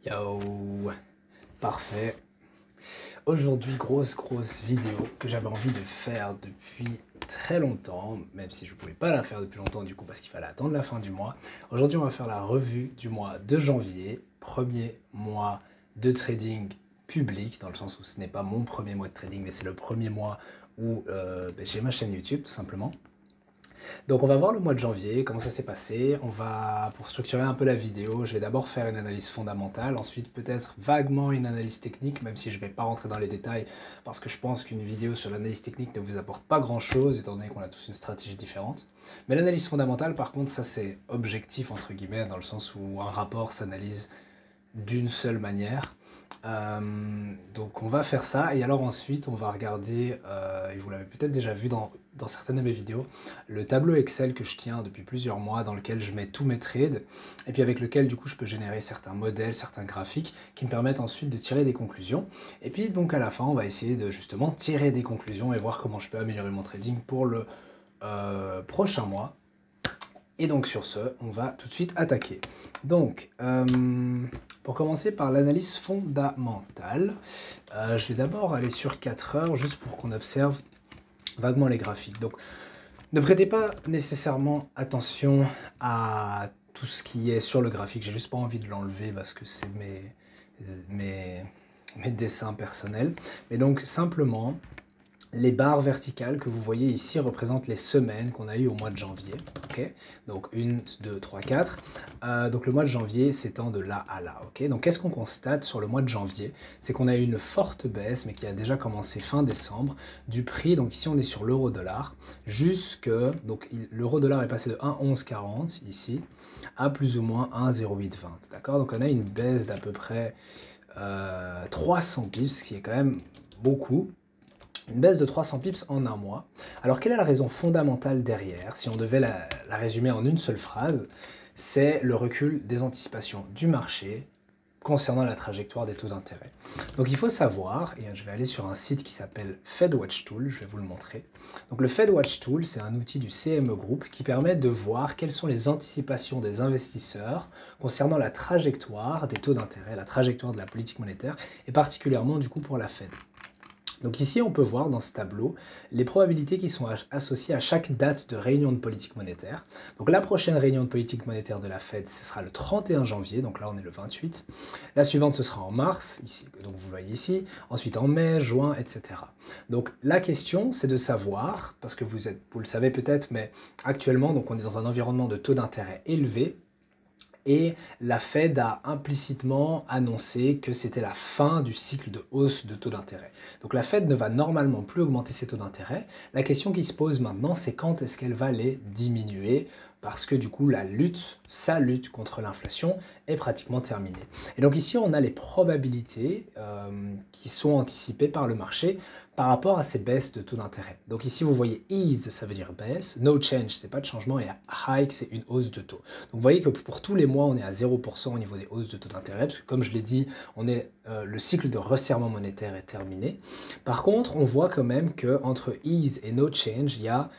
Yo, parfait. Aujourd'hui, grosse vidéo que j'avais envie de faire depuis très longtemps, même si je ne pouvais pas la faire depuis longtemps du coup parce qu'il fallait attendre la fin du mois. Aujourd'hui, on va faire la revue du mois de janvier, premier mois de trading public, dans le sens où ce n'est pas mon premier mois de trading, mais c'est le premier mois où j'ai ma chaîne YouTube tout simplement. Donc on va voir le mois de janvier, comment ça s'est passé. Pour structurer un peu la vidéo, je vais d'abord faire une analyse fondamentale, ensuite peut-être vaguement une analyse technique, même si je ne vais pas rentrer dans les détails, parce que je pense qu'une vidéo sur l'analyse technique ne vous apporte pas grand-chose, étant donné qu'on a tous une stratégie différente. Mais l'analyse fondamentale, par contre, ça c'est objectif, entre guillemets, dans le sens où un rapport s'analyse d'une seule manière. Donc on va faire ça, et alors ensuite on va regarder, et vous l'avez peut-être déjà vu dans certaines de mes vidéos, le tableau Excel que je tiens depuis plusieurs mois, dans lequel je mets tous mes trades, et puis avec lequel du coup je peux générer certains modèles, certains graphiques, qui me permettent ensuite de tirer des conclusions. Et puis donc à la fin on va essayer de justement tirer des conclusions et voir comment je peux améliorer mon trading pour le prochain mois. Et donc sur ce, on va tout de suite attaquer. Donc, pour commencer par l'analyse fondamentale, je vais d'abord aller sur 4 heures, juste pour qu'on observe vaguement les graphiques. Donc, ne prêtez pas nécessairement attention à tout ce qui est sur le graphique, j'ai juste pas envie de l'enlever parce que c'est mes dessins personnels. Mais donc, simplement, les barres verticales que vous voyez ici représentent les semaines qu'on a eues au mois de janvier. Okay, donc 1, 2, 3, 4. Donc le mois de janvier s'étend de là à là. Okay, donc qu'est-ce qu'on constate sur le mois de janvier? C'est qu'on a eu une forte baisse, mais qui a déjà commencé fin décembre, du prix. Donc ici on est sur l'euro-dollar, jusque. Donc l'euro-dollar est passé de 1,1140 ici à plus ou moins 1,0820. D'accord, donc on a une baisse d'à peu près 300 pips, ce qui est quand même beaucoup. Une baisse de 300 pips en un mois. Alors quelle est la raison fondamentale derrière? Si on devait la résumer en une seule phrase, c'est le recul des anticipations du marché concernant la trajectoire des taux d'intérêt. Donc il faut savoir, et je vais aller sur un site qui s'appelle FedWatch Tool, je vais vous le montrer. Donc le FedWatch Tool, c'est un outil du CME Group qui permet de voir quelles sont les anticipations des investisseurs concernant la trajectoire des taux d'intérêt, la trajectoire de la politique monétaire, et particulièrement du coup pour la Fed. Donc ici, on peut voir dans ce tableau les probabilités qui sont associées à chaque date de réunion de politique monétaire. Donc la prochaine réunion de politique monétaire de la Fed, ce sera le 31 janvier, donc là on est le 28. La suivante, ce sera en mars, ici, donc vous voyez ici, ensuite en mai, juin, etc. Donc la question, c'est de savoir, parce que vous le savez peut-être, mais actuellement, donc on est dans un environnement de taux d'intérêt élevé, et la Fed a implicitement annoncé que c'était la fin du cycle de hausse de taux d'intérêt. Donc la Fed ne va normalement plus augmenter ses taux d'intérêt. La question qui se pose maintenant, c'est quand est-ce qu'elle va les diminuer, parce que du coup sa lutte contre l'inflation est pratiquement terminée. Et donc ici on a les probabilités qui sont anticipées par le marché par rapport à ces baisses de taux d'intérêt. Donc ici vous voyez ease, ça veut dire baisse, no change c'est pas de changement, et hike c'est une hausse de taux. Donc vous voyez que pour tous les mois on est à 0% au niveau des hausses de taux d'intérêt, parce que comme je l'ai dit, le cycle de resserrement monétaire est terminé. Par contre, on voit quand même qu'entre ease et no change, il y a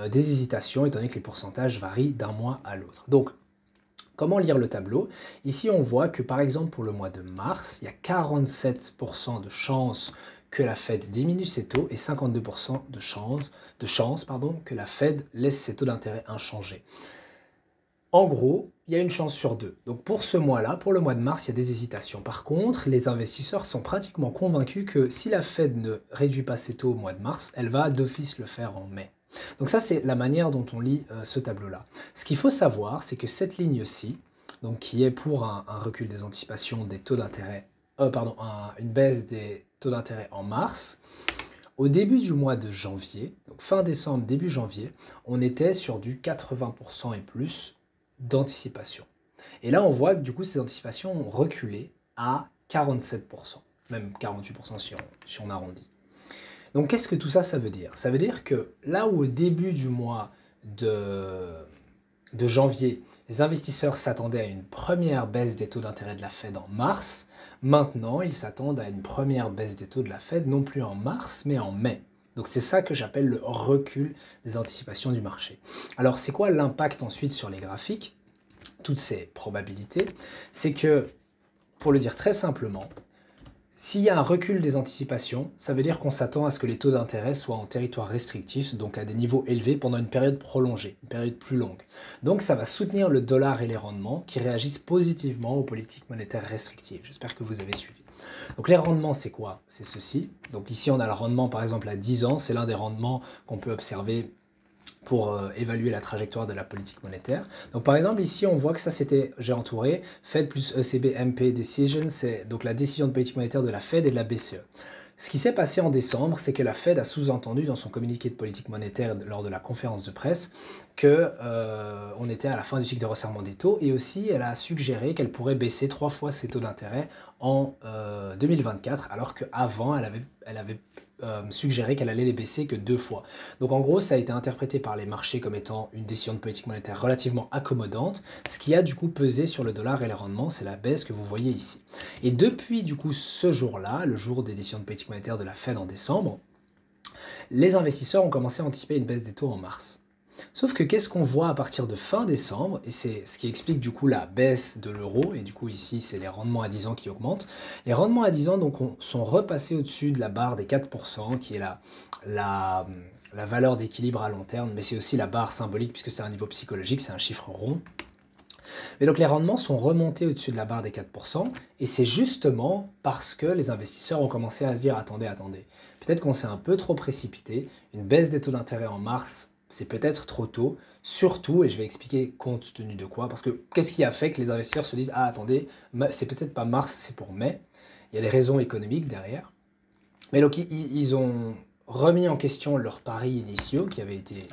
des hésitations, étant donné que les pourcentages varient d'un mois à l'autre. Donc, comment lire le tableau? Ici, on voit que par exemple pour le mois de mars, il y a 47% de chances que la Fed diminue ses taux et 52% de chance que la Fed laisse ses taux d'intérêt inchangés. En gros, il y a une chance sur deux. Donc pour ce mois-là, pour le mois de mars, il y a des hésitations. Par contre, les investisseurs sont pratiquement convaincus que si la Fed ne réduit pas ses taux au mois de mars, elle va d'office le faire en mai. Donc ça, c'est la manière dont on lit ce tableau-là. Ce qu'il faut savoir, c'est que cette ligne-ci, donc qui est pour un recul des anticipations des taux d'intérêt, une baisse des taux d'intérêt en mars, au début du mois de janvier, donc fin décembre, début janvier, on était sur du 80% et plus d'anticipation. Et là, on voit que du coup, ces anticipations ont reculé à 47%, même 48% si on arrondit. Donc, qu'est-ce que tout ça, ça veut dire? Ça veut dire que là où au début du mois de janvier, les investisseurs s'attendaient à une première baisse des taux d'intérêt de la Fed en mars, maintenant, ils s'attendent à une première baisse des taux de la Fed, non plus en mars, mais en mai. Donc c'est ça que j'appelle le recul des anticipations du marché. Alors c'est quoi l'impact ensuite sur les graphiques? Toutes ces probabilités, c'est que pour le dire très simplement, s'il y a un recul des anticipations, ça veut dire qu'on s'attend à ce que les taux d'intérêt soient en territoire restrictif, donc à des niveaux élevés pendant une période prolongée, une période plus longue. Donc ça va soutenir le dollar et les rendements qui réagissent positivement aux politiques monétaires restrictives. J'espère que vous avez suivi. Donc les rendements, c'est quoi? C'est ceci. Donc ici, on a le rendement par exemple à 10 ans, c'est l'un des rendements qu'on peut observer pour évaluer la trajectoire de la politique monétaire. Donc par exemple ici on voit que ça c'était, j'ai entouré, Fed plus ECB MP Decision, c'est donc la décision de politique monétaire de la Fed et de la BCE. Ce qui s'est passé en décembre, c'est que la Fed a sous-entendu dans son communiqué de politique monétaire lors de la conférence de presse que on était à la fin du cycle de resserrement des taux, et aussi elle a suggéré qu'elle pourrait baisser 3 fois ses taux d'intérêt en 2024, alors qu'avant elle avait suggéré qu'elle allait les baisser que 2 fois. Donc en gros, ça a été interprété par les marchés comme étant une décision de politique monétaire relativement accommodante, ce qui a du coup pesé sur le dollar et les rendements, c'est la baisse que vous voyez ici. Et depuis du coup ce jour-là, le jour des décisions de politique monétaire de la Fed en décembre, les investisseurs ont commencé à anticiper une baisse des taux en mars. Sauf que qu'est-ce qu'on voit à partir de fin décembre, et c'est ce qui explique du coup la baisse de l'euro, et du coup ici c'est les rendements à 10 ans qui augmentent. Les rendements à 10 ans donc, sont repassés au-dessus de la barre des 4%, qui est la valeur d'équilibre à long terme, mais c'est aussi la barre symbolique puisque c'est un niveau psychologique, c'est un chiffre rond. Mais donc les rendements sont remontés au-dessus de la barre des 4%, et c'est justement parce que les investisseurs ont commencé à se dire attendez, peut-être qu'on s'est un peu trop précipité, une baisse des taux d'intérêt en mars, c'est peut-être trop tôt, surtout, et je vais expliquer compte tenu de quoi, parce que qu'est-ce qui a fait que les investisseurs se disent ah attendez, c'est peut-être pas mars, c'est pour mai, il y a des raisons économiques derrière. Mais donc ils ont remis en question leurs paris initiaux qui avaient été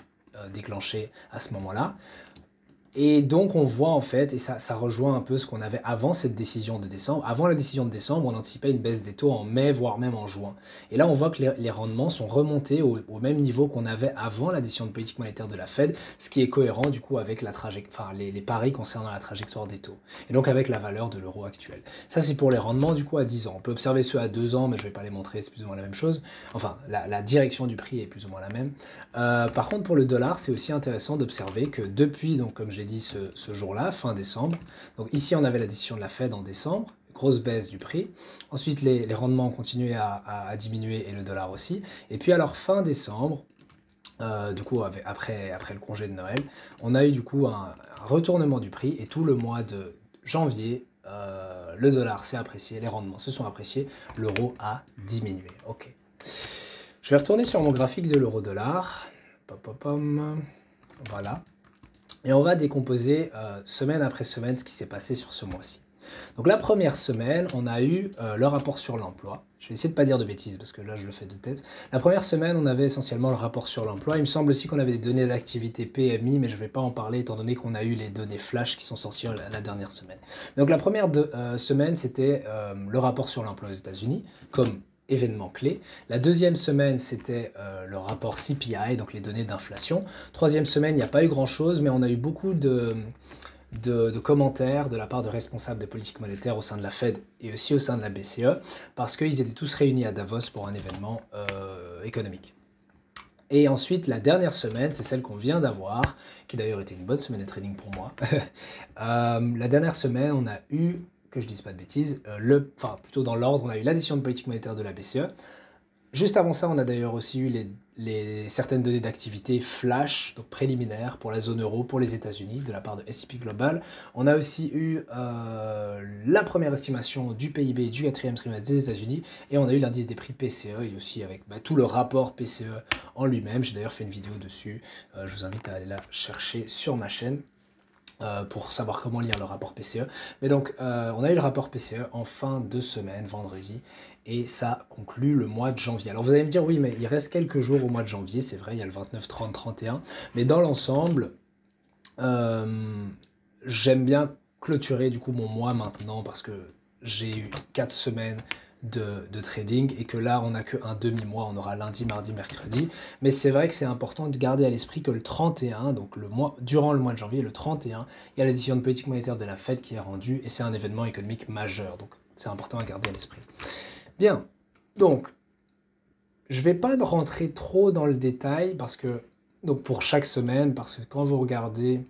déclenchés à ce moment-là. Et donc on voit en fait, et ça rejoint un peu ce qu'on avait avant cette décision de décembre. Avant la décision de décembre, on anticipait une baisse des taux en mai, voire même en juin. Et là, on voit que les rendements sont remontés au même niveau qu'on avait avant la décision de politique monétaire de la Fed, ce qui est cohérent du coup avec les paris concernant la trajectoire des taux, et donc avec la valeur de l'euro actuel. Ça, c'est pour les rendements du coup à 10 ans. On peut observer ceux à 2 ans, mais je ne vais pas les montrer, c'est plus ou moins la même chose. Enfin, la direction du prix est plus ou moins la même. Par contre, pour le dollar, c'est aussi intéressant d'observer que depuis, donc comme j'ai dit ce jour-là, fin décembre, donc ici on avait la décision de la Fed en décembre, grosse baisse du prix, ensuite les rendements ont continué à diminuer et le dollar aussi, et puis alors fin décembre, du coup après le congé de Noël, on a eu du coup un retournement du prix, et tout le mois de janvier, le dollar s'est apprécié, les rendements se sont appréciés, l'euro a diminué. Ok. Je vais retourner sur mon graphique de l'euro-dollar. Voilà. Et on va décomposer semaine après semaine ce qui s'est passé sur ce mois-ci. Donc la première semaine, on a eu le rapport sur l'emploi. Je vais essayer de ne pas dire de bêtises parce que là je le fais de tête. La première semaine, on avait essentiellement le rapport sur l'emploi. Il me semble aussi qu'on avait des données d'activité PMI, mais je ne vais pas en parler étant donné qu'on a eu les données flash qui sont sorties la dernière semaine. Donc la première semaine, c'était le rapport sur l'emploi aux États-Unis, comme événement clé. La deuxième semaine, c'était le rapport CPI, donc les données d'inflation. Troisième semaine, il n'y a pas eu grand-chose, mais on a eu beaucoup de commentaires de la part de responsables de politique monétaire au sein de la Fed et aussi au sein de la BCE, parce qu'ils étaient tous réunis à Davos pour un événement économique. Et ensuite, la dernière semaine, c'est celle qu'on vient d'avoir, qui d'ailleurs était une bonne semaine de trading pour moi. La dernière semaine, on a eu, que je dise pas de bêtises, plutôt dans l'ordre, on a eu la décision de politique monétaire de la BCE. Juste avant ça, on a d'ailleurs aussi eu certaines données d'activité flash, donc préliminaires pour la zone euro, pour les États-Unis, de la part de S&P Global. On a aussi eu la première estimation du PIB du quatrième trimestre des États-Unis, et on a eu l'indice des prix PCE, et aussi avec tout le rapport PCE en lui-même. J'ai d'ailleurs fait une vidéo dessus, je vous invite à aller la chercher sur ma chaîne. Pour savoir comment lire le rapport PCE. Mais donc, on a eu le rapport PCE en fin de semaine, vendredi, et ça conclut le mois de janvier. Alors vous allez me dire, oui, mais il reste quelques jours au mois de janvier, c'est vrai, il y a le 29, 30, 31, mais dans l'ensemble, j'aime bien clôturer du coup mon mois maintenant, parce que j'ai eu 4 semaines de trading, et que là on n'a qu'un demi-mois, on aura lundi, mardi, mercredi, mais c'est vrai que c'est important de garder à l'esprit que le 31, donc durant le mois de janvier, le 31, il y a la décision de politique monétaire de la Fed qui est rendue, et c'est un événement économique majeur, donc c'est important à garder à l'esprit. Bien, donc je vais pas rentrer trop dans le détail, parce que, donc pour chaque semaine, parce que quand vous regardez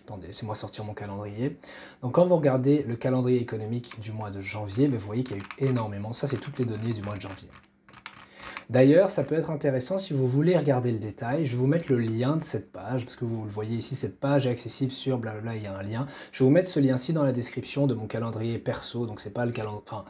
Attendez, laissez-moi sortir mon calendrier. Donc quand vous regardez le calendrier économique du mois de janvier, vous voyez qu'il y a eu énormément. Ça, c'est toutes les données du mois de janvier. D'ailleurs, ça peut être intéressant si vous voulez regarder le détail. Je vais vous mettre le lien de cette page, parce que vous le voyez ici, cette page est accessible sur blablabla, il y a un lien. Je vais vous mettre ce lien-ci dans la description de mon calendrier perso, donc c'est pas le calendrier... Enfin,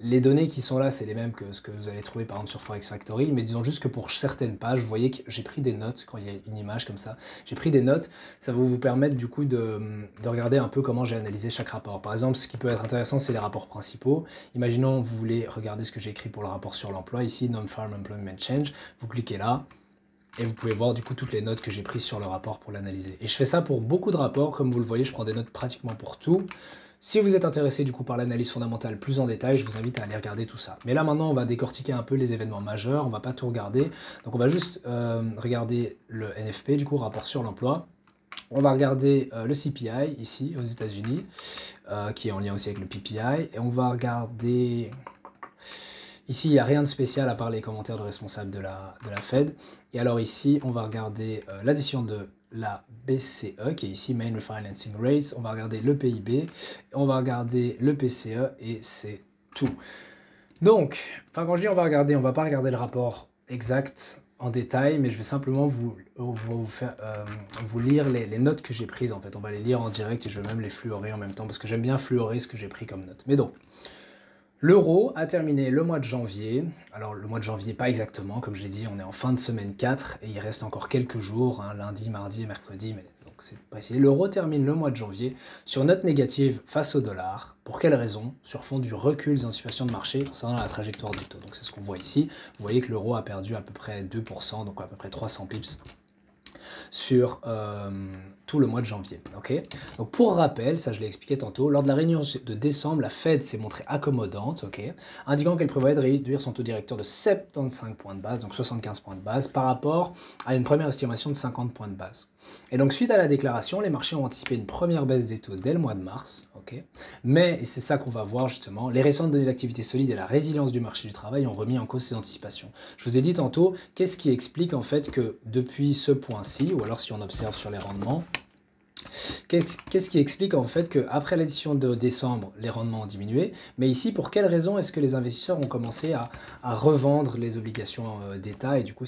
les données qui sont là, c'est les mêmes que ce que vous allez trouver par exemple sur Forex Factory, mais disons juste que pour certaines pages, vous voyez que j'ai pris des notes quand il y a une image comme ça. J'ai pris des notes, ça va vous permettre du coup de regarder un peu comment j'ai analysé chaque rapport. Par exemple, ce qui peut être intéressant, c'est les rapports principaux. Imaginons vous voulez regarder ce que j'ai écrit pour le rapport sur l'emploi, ici, Non-Farm Employment Change, vous cliquez là, et vous pouvez voir du coup toutes les notes que j'ai prises sur le rapport pour l'analyser. Et je fais ça pour beaucoup de rapports, comme vous le voyez, je prends des notes pratiquement pour tout. Si vous êtes intéressé du coup par l'analyse fondamentale plus en détail, je vous invite à aller regarder tout ça. Mais là maintenant, on va décortiquer un peu les événements majeurs, on va pas tout regarder. Donc on va juste regarder le NFP, du coup, rapport sur l'emploi. On va regarder le CPI ici aux États-Unis, qui est en lien aussi avec le PPI. Et on va regarder... Ici, il n'y a rien de spécial à part les commentaires de responsables de la Fed. Et alors ici, on va regarder la décision de la BCE, qui est ici, Main Refinancing Rates. On va regarder le PIB, on va regarder le PCE, et c'est tout. Donc, quand je dis on va regarder, on va pas regarder le rapport exact en détail, mais je vais simplement vous lire les notes que j'ai prises, en fait. On va les lire en direct et je vais même les fluorer en même temps, parce que j'aime bien fluorer ce que j'ai pris comme notes. Mais donc... L'euro a terminé le mois de janvier. Alors le mois de janvier, pas exactement, comme je l'ai dit, on est en fin de semaine 4 et il reste encore quelques jours, hein, lundi, mardi et mercredi, mais donc c'est précis. L'euro termine le mois de janvier sur note négative face au dollar. Pour quelle raison? Sur fond du recul des anticipations de marché concernant la trajectoire du taux. Donc c'est ce qu'on voit ici. Vous voyez que l'euro a perdu à peu près 2%, donc à peu près 300 pips sur tout le mois de janvier. Okay, donc pour rappel, ça je l'ai expliqué tantôt, lors de la réunion de décembre, la Fed s'est montrée accommodante, okay, indiquant qu'elle prévoyait de réduire son taux directeur de 75 points de base, donc 75 points de base, par rapport à une première estimation de 50 points de base. Et donc suite à la déclaration, les marchés ont anticipé une première baisse des taux dès le mois de mars, okay, mais, et c'est ça qu'on va voir justement, les récentes données d'activité solide et la résilience du marché du travail ont remis en cause ces anticipations. Je vous ai dit tantôt, qu'est-ce qui explique en fait que depuis ce point-ci, ou alors si on observe sur les rendements, qu'est-ce qui explique en fait qu'après l'édition de décembre, les rendements ont diminué, mais ici, pour quelle raison est-ce que les investisseurs ont commencé à revendre les obligations d'État et du coup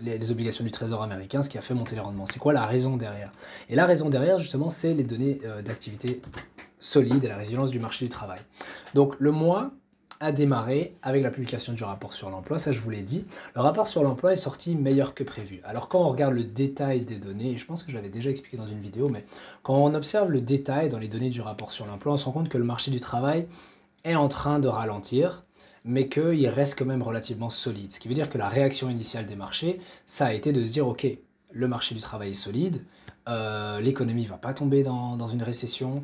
les obligations du Trésor américain, ce qui a fait monter les rendements? C'est quoi la raison derrière? Et la raison derrière, justement, c'est les données d'activité solide et la résilience du marché du travail. Donc le mois a démarré avec la publication du rapport sur l'emploi, ça je vous l'ai dit. Le rapport sur l'emploi est sorti meilleur que prévu. Alors quand on regarde le détail des données, et je pense que je l'avais déjà expliqué dans une vidéo, mais quand on observe le détail dans les données du rapport sur l'emploi, on se rend compte que le marché du travail est en train de ralentir, mais qu'il reste quand même relativement solide. Ce qui veut dire que la réaction initiale des marchés, ça a été de se dire, ok, le marché du travail est solide, l'économie ne va pas tomber dans une récession,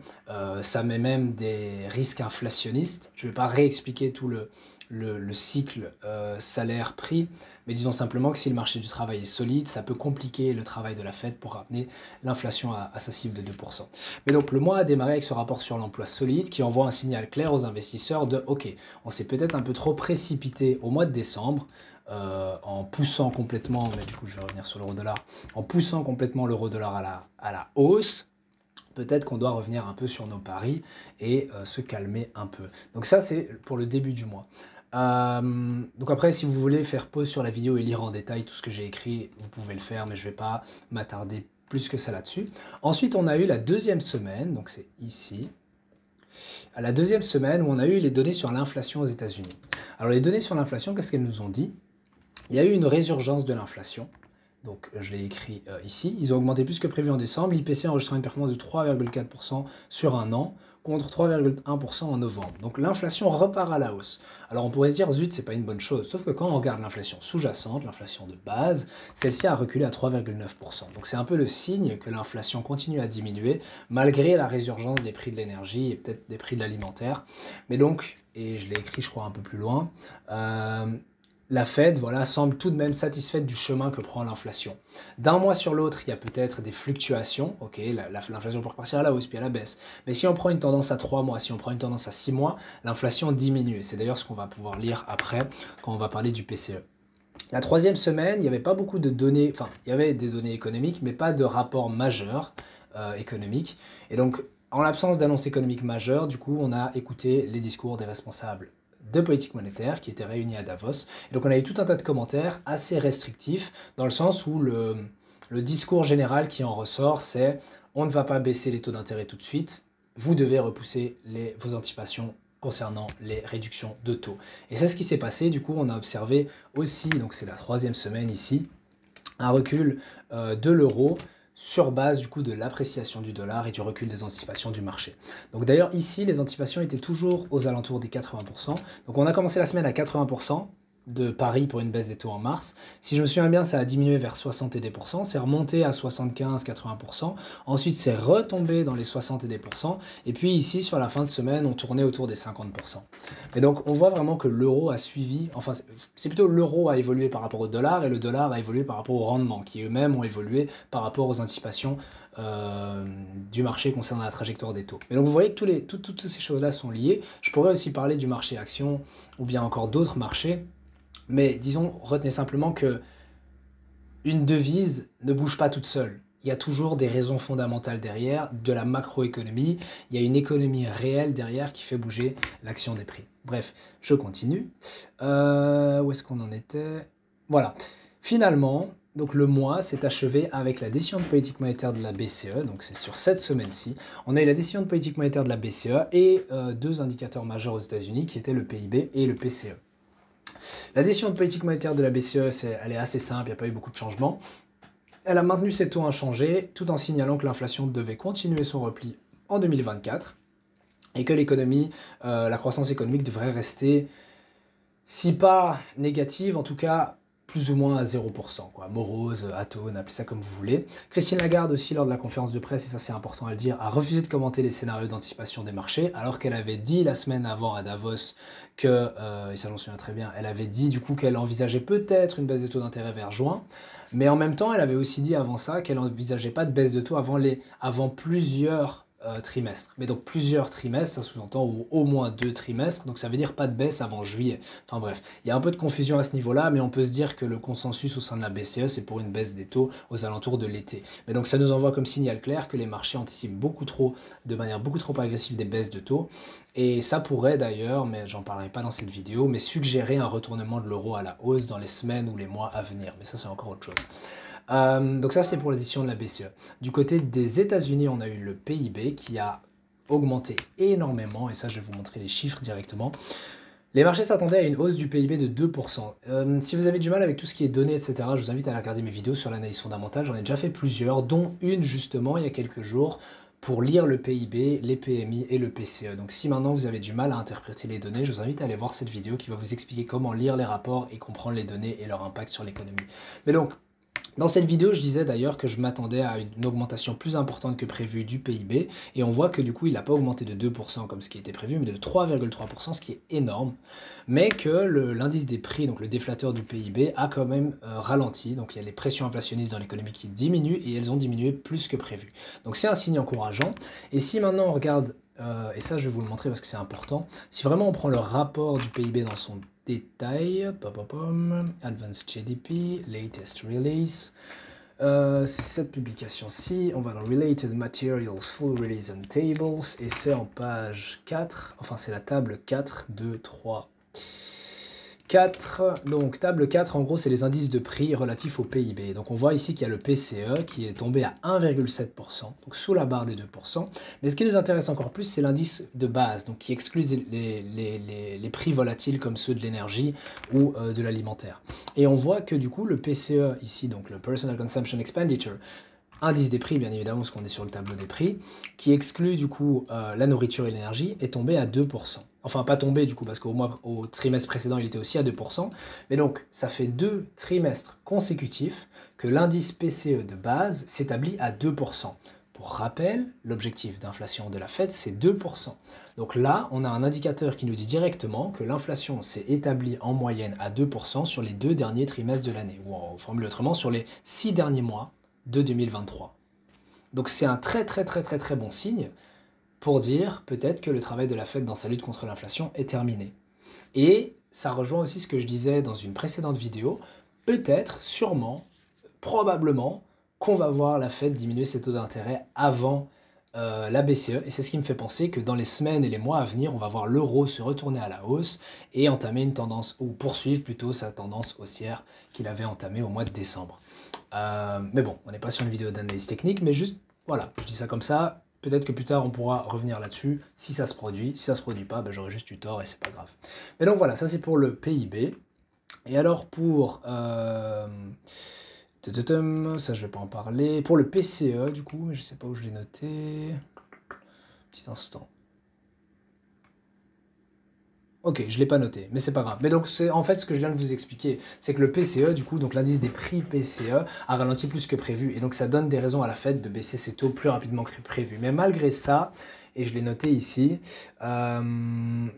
ça met même des risques inflationnistes. Je ne vais pas réexpliquer tout le cycle salaire-prix, mais disons simplement que si le marché du travail est solide, ça peut compliquer le travail de la Fed pour ramener l'inflation à sa cible de 2%. Mais donc le mois a démarré avec ce rapport sur l'emploi solide qui envoie un signal clair aux investisseurs de « Ok, on s'est peut-être un peu trop précipité au mois de décembre, en poussant complètement, mais du coup je vais revenir sur l'euro-dollar, en poussant complètement l'euro-dollar à la hausse, peut-être qu'on doit revenir un peu sur nos paris et se calmer un peu. » Donc ça c'est pour le début du mois. Donc après, si vous voulez faire pause sur la vidéo et lire en détail tout ce que j'ai écrit, vous pouvez le faire, mais je ne vais pas m'attarder plus que ça là-dessus. Ensuite, on a eu la deuxième semaine, donc c'est ici, à la deuxième semaine où on a eu les données sur l'inflation aux États-Unis. Alors les données sur l'inflation, qu'est-ce qu'elles nous ont dit? Il y a eu une résurgence de l'inflation. Donc je l'ai écrit ici. Ils ont augmenté plus que prévu en décembre. L'IPC a enregistré une performance de 3,4% sur un an, contre 3,1% en novembre. Donc l'inflation repart à la hausse. Alors on pourrait se dire, zut, c'est pas une bonne chose. Sauf que quand on regarde l'inflation sous-jacente, l'inflation de base, celle-ci a reculé à 3,9%. Donc c'est un peu le signe que l'inflation continue à diminuer, malgré la résurgence des prix de l'énergie et peut-être des prix de l'alimentaire. Mais donc, et je l'ai écrit je crois un peu plus loin, la Fed voilà, semble tout de même satisfaite du chemin que prend l'inflation. D'un mois sur l'autre, il y a peut-être des fluctuations. Ok, l'inflation peut repartir à la hausse puis à la baisse. Mais si on prend une tendance à 3 mois, si on prend une tendance à 6 mois, l'inflation diminue. C'est d'ailleurs ce qu'on va pouvoir lire après quand on va parler du PCE. La troisième semaine, il n'y avait pas beaucoup de données, enfin, il y avait des données économiques, mais pas de rapport majeur économique. Et donc, en l'absence d'annonce économique majeure, du coup, on a écouté les discours des responsables de politique monétaire qui étaient réunis à Davos. Et donc, on a eu tout un tas de commentaires assez restrictifs, dans le sens où le discours général qui en ressort, c'est on ne va pas baisser les taux d'intérêt tout de suite, vous devez repousser vos anticipations concernant les réductions de taux. Et c'est ce qui s'est passé, du coup on a observé aussi, donc c'est la 3e semaine ici, un recul de l'euro sur base du coup de l'appréciation du dollar et du recul des anticipations du marché. Donc d'ailleurs ici les anticipations étaient toujours aux alentours des 80%, donc on a commencé la semaine à 80%, de Paris pour une baisse des taux en mars. Si je me souviens bien, ça a diminué vers 60 et des pourcents, c'est remonté à 75-80%, ensuite c'est retombé dans les 60 et des pourcents, et puis ici sur la fin de semaine, on tournait autour des 50%. Et donc on voit vraiment que l'euro a suivi, enfin c'est plutôt l'euro a évolué par rapport au dollar, et le dollar a évolué par rapport au rendement, qui eux-mêmes ont évolué par rapport aux anticipations du marché concernant la trajectoire des taux. Mais donc vous voyez que toutes ces choses-là sont liées. Je pourrais aussi parler du marché action, ou bien encore d'autres marchés, mais disons, retenez simplement que une devise ne bouge pas toute seule. Il y a toujours des raisons fondamentales derrière, de la macroéconomie, il y a une économie réelle derrière qui fait bouger l'action des prix. Bref, je continue. Où est-ce qu'on en était? Voilà. Finalement, donc le mois s'est achevé avec la décision de politique monétaire de la BCE, donc c'est sur cette semaine-ci. On a eu la décision de politique monétaire de la BCE et deux indicateurs majeurs aux États-Unis qui étaient le PIB et le PCE. La décision de politique monétaire de la BCE, elle est assez simple, il n'y a pas eu beaucoup de changements. Elle a maintenu ses taux inchangés, tout en signalant que l'inflation devait continuer son repli en 2024, et que l'économie, la croissance économique devrait rester, si pas négative, en tout cas plus ou moins à 0%, quoi. Morose, atone, appelez ça comme vous voulez. Christine Lagarde aussi, lors de la conférence de presse, et ça c'est important à le dire, a refusé de commenter les scénarios d'anticipation des marchés, alors qu'elle avait dit la semaine avant à Davos que, et ça j'en souviens très bien, elle avait dit du coup qu'elle envisageait peut-être une baisse des taux d'intérêt vers juin, mais en même temps elle avait aussi dit avant ça qu'elle n'envisageait pas de baisse de taux avant plusieurs trimestres. Mais donc plusieurs trimestres, ça sous-entend au moins 2 trimestres, donc ça veut dire pas de baisse avant juillet. Enfin bref, il y a un peu de confusion à ce niveau-là, mais on peut se dire que le consensus au sein de la BCE, c'est pour une baisse des taux aux alentours de l'été. Mais donc ça nous envoie comme signal clair que les marchés anticipent de manière beaucoup trop agressive des baisses de taux, et ça pourrait d'ailleurs, mais j'en parlerai pas dans cette vidéo, mais suggérer un retournement de l'euro à la hausse dans les semaines ou les mois à venir. Mais ça c'est encore autre chose. Donc ça c'est pour la décision de la BCE. Du côté des États-Unis, on a eu le PIB qui a augmenté énormément, et ça je vais vous montrer les chiffres directement. Les marchés s'attendaient à une hausse du PIB de 2%. Si vous avez du mal avec tout ce qui est données, etc., je vous invite à aller regarder mes vidéos sur l'analyse fondamentale, j'en ai déjà fait plusieurs, dont une justement il y a quelques jours, pour lire le PIB, les PMI et le PCE. Donc si maintenant vous avez du mal à interpréter les données, je vous invite à aller voir cette vidéo qui va vous expliquer comment lire les rapports et comprendre les données et leur impact sur l'économie. Mais donc, dans cette vidéo, je disais d'ailleurs que je m'attendais à une augmentation plus importante que prévu du PIB, et on voit que du coup il n'a pas augmenté de 2% comme ce qui était prévu, mais de 3,3%, ce qui est énorme, mais que l'indice des prix, donc le déflateur du PIB, a quand même ralenti, donc il y a les pressions inflationnistes dans l'économie qui diminuent, et elles ont diminué plus que prévu. Donc c'est un signe encourageant, et si maintenant on regarde, et ça je vais vous le montrer parce que c'est important, si vraiment on prend le rapport du PIB dans son détail, Advanced GDP, Latest Release, c'est cette publication-ci, on va dans Related Materials, Full Release and Tables, et c'est en page 4, enfin c'est la table 4, 2, 3, 4, donc table 4, en gros c'est les indices de prix relatifs au PIB. Donc on voit ici qu'il y a le PCE qui est tombé à 1,7%, donc sous la barre des 2%. Mais ce qui nous intéresse encore plus, c'est l'indice de base, donc qui exclut les prix volatiles comme ceux de l'énergie ou de l'alimentaire. Et on voit que du coup le PCE ici, donc le Personal Consumption Expenditure, indice des prix, bien évidemment, parce qu'on est sur le tableau des prix, qui exclut du coup la nourriture et l'énergie, est tombé à 2%. Enfin, pas tombé du coup, parce au trimestre précédent, il était aussi à 2%. Mais donc, ça fait 2 trimestres consécutifs que l'indice PCE de base s'établit à 2%. Pour rappel, l'objectif d'inflation de la Fed, c'est 2%. Donc là, on a un indicateur qui nous dit directement que l'inflation s'est établie en moyenne à 2% sur les 2 derniers trimestres de l'année, ou en formule autrement, sur les 6 derniers mois de 2023. Donc c'est un très bon signe pour dire peut-être que le travail de la Fed dans sa lutte contre l'inflation est terminé. Et ça rejoint aussi ce que je disais dans une précédente vidéo, peut-être, sûrement, probablement, qu'on va voir la Fed diminuer ses taux d'intérêt avant la BCE, et c'est ce qui me fait penser que dans les semaines et les mois à venir, on va voir l'euro se retourner à la hausse et entamer une tendance, ou poursuivre plutôt sa tendance haussière qu'il avait entamée au mois de décembre. Mais bon, on n'est pas sur une vidéo d'analyse technique, mais juste, voilà, je dis ça comme ça. Peut-être que plus tard on pourra revenir là-dessus si ça se produit. Si ça se produit pas, ben, j'aurais juste eu tort et c'est pas grave. Mais donc voilà, ça c'est pour le PIB. Et alors pour ça je vais pas en parler. Pour le PCE du coup, je sais pas où je l'ai noté. Petit instant. Ok, je l'ai pas noté, mais c'est pas grave. Mais donc c'est en fait ce que je viens de vous expliquer, c'est que le PCE, du coup, donc l'indice des prix PCE, a ralenti plus que prévu. Et donc ça donne des raisons à la Fed de baisser ses taux plus rapidement que prévu. Mais malgré ça, et je l'ai noté ici, voilà,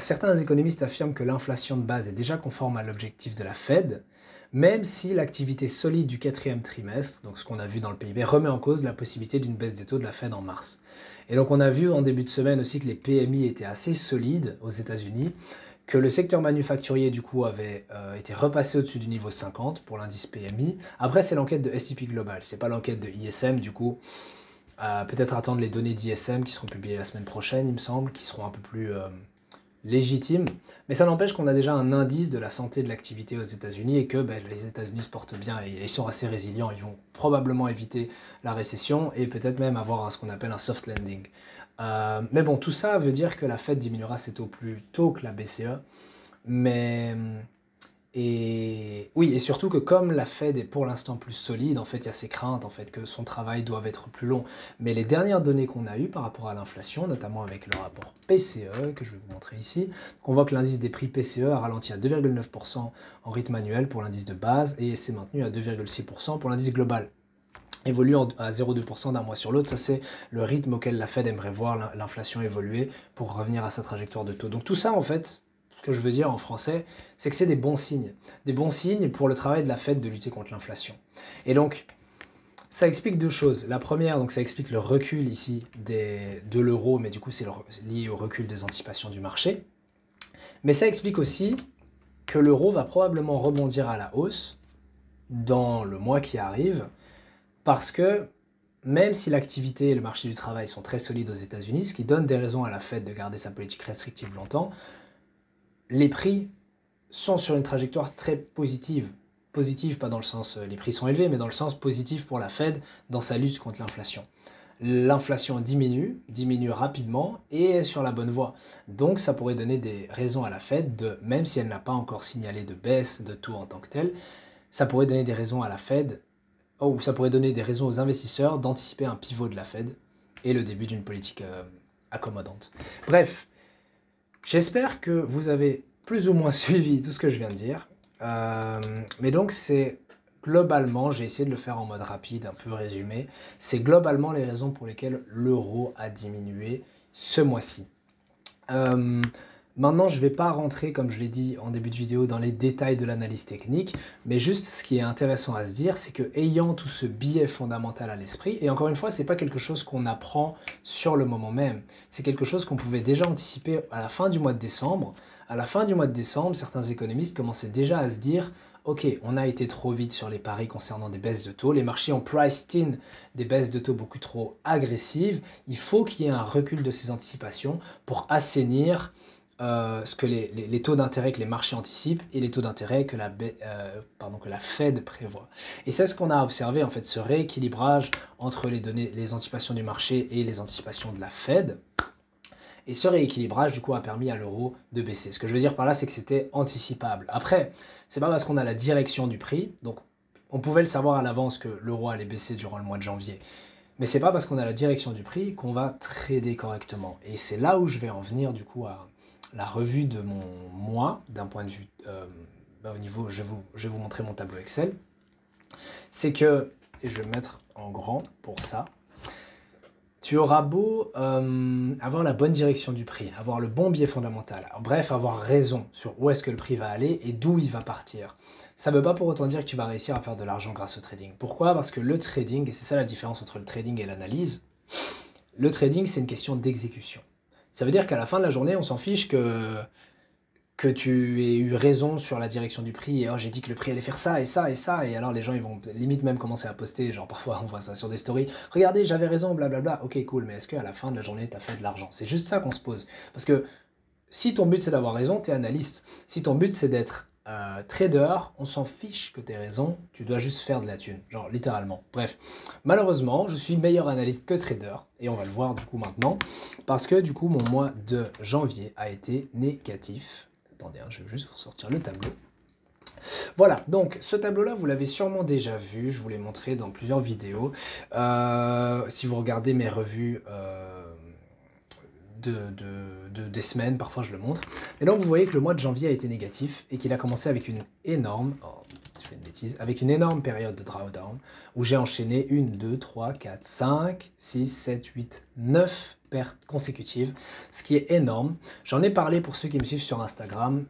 certains économistes affirment que l'inflation de base est déjà conforme à l'objectif de la Fed, même si l'activité solide du quatrième trimestre, donc ce qu'on a vu dans le PIB, remet en cause la possibilité d'une baisse des taux de la Fed en mars. Et donc on a vu en début de semaine aussi que les PMI étaient assez solides aux États-Unis, que le secteur manufacturier du coup avait été repassé au-dessus du niveau 50 pour l'indice PMI. Après c'est l'enquête de S&P Global, c'est pas l'enquête de ISM du coup. Peut-être attendre les données d'ISM qui seront publiées la semaine prochaine, il me semble, qui seront un peu plus légitimes. Mais ça n'empêche qu'on a déjà un indice de la santé de l'activité aux États-Unis et que les États-Unis se portent bien et ils sont assez résilients. Ils vont probablement éviter la récession et peut-être même avoir ce qu'on appelle un soft landing. Mais bon, tout ça veut dire que la Fed diminuera ses taux plus tôt que la BCE. Mais et oui, et surtout que comme la Fed est pour l'instant plus solide, en fait, il y a ces craintes en fait que son travail doive être plus long. Mais les dernières données qu'on a eues par rapport à l'inflation, notamment avec le rapport PCE que je vais vous montrer ici, on voit que l'indice des prix PCE a ralenti à 2,9% en rythme annuel pour l'indice de base et s'est maintenu à 2,6% pour l'indice global. Évolue à 0,2% d'un mois sur l'autre, ça c'est le rythme auquel la Fed aimerait voir l'inflation évoluer pour revenir à sa trajectoire de taux. Donc tout ça en fait, ce que je veux dire en français, c'est que c'est des bons signes. Des bons signes pour le travail de la Fed de lutter contre l'inflation. Et donc, ça explique deux choses. La première, donc ça explique le recul ici de l'euro, mais du coup c'est lié au recul des anticipations du marché. Mais ça explique aussi que l'euro va probablement rebondir à la hausse dans le mois qui arrive, parce que même si l'activité et le marché du travail sont très solides aux États-Unis, ce qui donne des raisons à la Fed de garder sa politique restrictive longtemps, les prix sont sur une trajectoire très positive. Positive, pas dans le sens les prix sont élevés, mais dans le sens positif pour la Fed dans sa lutte contre l'inflation. L'inflation diminue rapidement et est sur la bonne voie. Donc ça pourrait donner des raisons à la Fed, même si elle n'a pas encore signalé de baisse de taux en tant que telle, ça pourrait donner des raisons à la Fed, ou ça pourrait donner des raisons aux investisseurs d'anticiper un pivot de la Fed et le début d'une politique accommodante. Bref, j'espère que vous avez plus ou moins suivi tout ce que je viens de dire. Mais donc c'est globalement, j'ai essayé de le faire en mode rapide, un peu résumé, c'est globalement les raisons pour lesquelles l'euro a diminué ce mois-ci. Maintenant, je ne vais pas rentrer, comme je l'ai dit en début de vidéo, dans les détails de l'analyse technique, mais juste ce qui est intéressant à se dire, c'est que ayant tout ce biais fondamental à l'esprit, et encore une fois, ce n'est pas quelque chose qu'on apprend sur le moment même, c'est quelque chose qu'on pouvait déjà anticiper à la fin du mois de décembre. À la fin du mois de décembre, certains économistes commençaient déjà à se dire « Ok, on a été trop vite sur les paris concernant des baisses de taux, les marchés ont priced in des baisses de taux beaucoup trop agressives, il faut qu'il y ait un recul de ces anticipations pour assainir ce que les taux d'intérêt que les marchés anticipent et les taux d'intérêt que la Fed prévoit. Et c'est ce qu'on a observé, en fait, ce rééquilibrage entre les données, les anticipations du marché et les anticipations de la Fed. Et ce rééquilibrage, du coup, a permis à l'euro de baisser. Ce que je veux dire par là, c'est que c'était anticipable. Après, c'est pas parce qu'on a la direction du prix, donc on pouvait le savoir à l'avance que l'euro allait baisser durant le mois de janvier. Mais c'est pas parce qu'on a la direction du prix qu'on va trader correctement. Et c'est là où je vais en venir, du coup, à la revue de mon mois, d'un point de vue, au niveau, je vais vous montrer mon tableau Excel, c'est que, et je vais me mettre en grand pour ça, tu auras beau avoir la bonne direction du prix, avoir le bon biais fondamental, bref, avoir raison sur où est-ce que le prix va aller et d'où il va partir. Ça ne veut pas pour autant dire que tu vas réussir à faire de l'argent grâce au trading. Pourquoi? Parce que le trading, et c'est ça la différence entre le trading et l'analyse, le trading c'est une question d'exécution. Ça veut dire qu'à la fin de la journée, on s'en fiche que que tu aies eu raison sur la direction du prix et oh j'ai dit que le prix allait faire ça et ça et ça et alors les gens ils vont limite même commencer à poster, genre parfois on voit ça sur des stories, regardez j'avais raison blablabla, ok cool mais est-ce qu'à la fin de la journée tu as fait de l'argent? C'est juste ça qu'on se pose. Parce que si ton but c'est d'avoir raison, tu es analyste. Si ton but c'est d'être trader, on s'en fiche que tu aies raison, tu dois juste faire de la thune, genre littéralement. Bref, malheureusement, je suis meilleur analyste que trader, et on va le voir du coup maintenant, parce que du coup mon mois de janvier a été négatif. Attendez, hein, je vais juste vous sortir le tableau. Voilà, donc ce tableau-là, vous l'avez sûrement déjà vu, je vous l'ai montré dans plusieurs vidéos. Si vous regardez mes revues des semaines, parfois je le montre. Et donc vous voyez que le mois de janvier a été négatif et qu'il a commencé avec une énorme, oh, je fais une bêtise, avec une énorme période de drawdown où j'ai enchaîné 1, 2, 3, 4, 5, 6, 7, 8, 9 pertes consécutives, ce qui est énorme. J'en ai parlé pour ceux qui me suivent sur Instagram,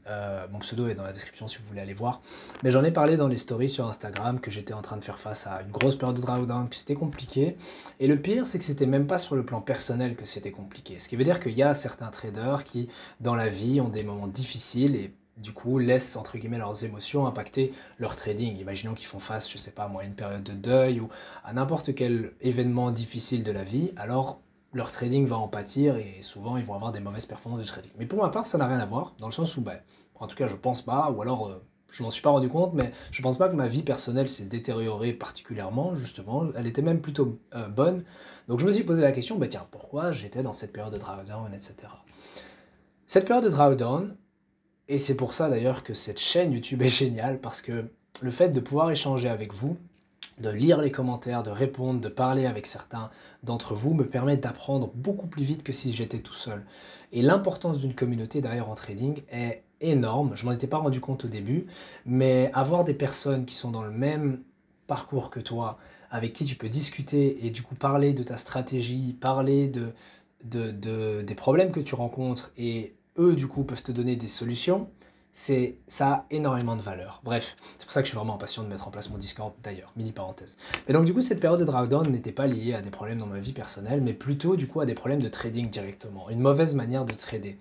mon pseudo est dans la description si vous voulez aller voir, mais j'en ai parlé dans les stories sur Instagram que j'étais en train de faire face à une grosse période de drawdown, que c'était compliqué, et le pire c'est que c'était même pas sur le plan personnel que c'était compliqué, ce qui veut dire qu'il y a certains traders qui dans la vie ont des moments difficiles et du coup laissent entre guillemets leurs émotions impacter leur trading. Imaginons qu'ils font face, je sais pas moi, à une période de deuil ou à n'importe quel événement difficile de la vie, alors leur trading va en pâtir et souvent ils vont avoir des mauvaises performances de trading. Mais pour ma part, ça n'a rien à voir, dans le sens où, ben, en tout cas je pense pas, ou alors je m'en suis pas rendu compte, mais je pense pas que ma vie personnelle s'est détériorée particulièrement, justement, elle était même plutôt bonne. Donc je me suis posé la question, bah tiens, pourquoi j'étais dans cette période de drawdown, etc. Cette période de drawdown, et c'est pour ça d'ailleurs que cette chaîne YouTube est géniale, parce que le fait de pouvoir échanger avec vous, de lire les commentaires, de répondre, de parler avec certains d'entre vous me permet d'apprendre beaucoup plus vite que si j'étais tout seul. Et l'importance d'une communauté d'ailleurs en trading est énorme. Je m'en étais pas rendu compte au début, mais avoir des personnes qui sont dans le même parcours que toi, avec qui tu peux discuter et du coup parler de ta stratégie, parler des problèmes que tu rencontres et eux du coup peuvent te donner des solutions, ça a énormément de valeur. Bref, c'est pour ça que je suis vraiment impatient de mettre en place mon Discord d'ailleurs, mini parenthèse. Et donc du coup cette période de drawdown n'était pas liée à des problèmes dans ma vie personnelle, mais plutôt du coup à des problèmes de trading directement, une mauvaise manière de trader.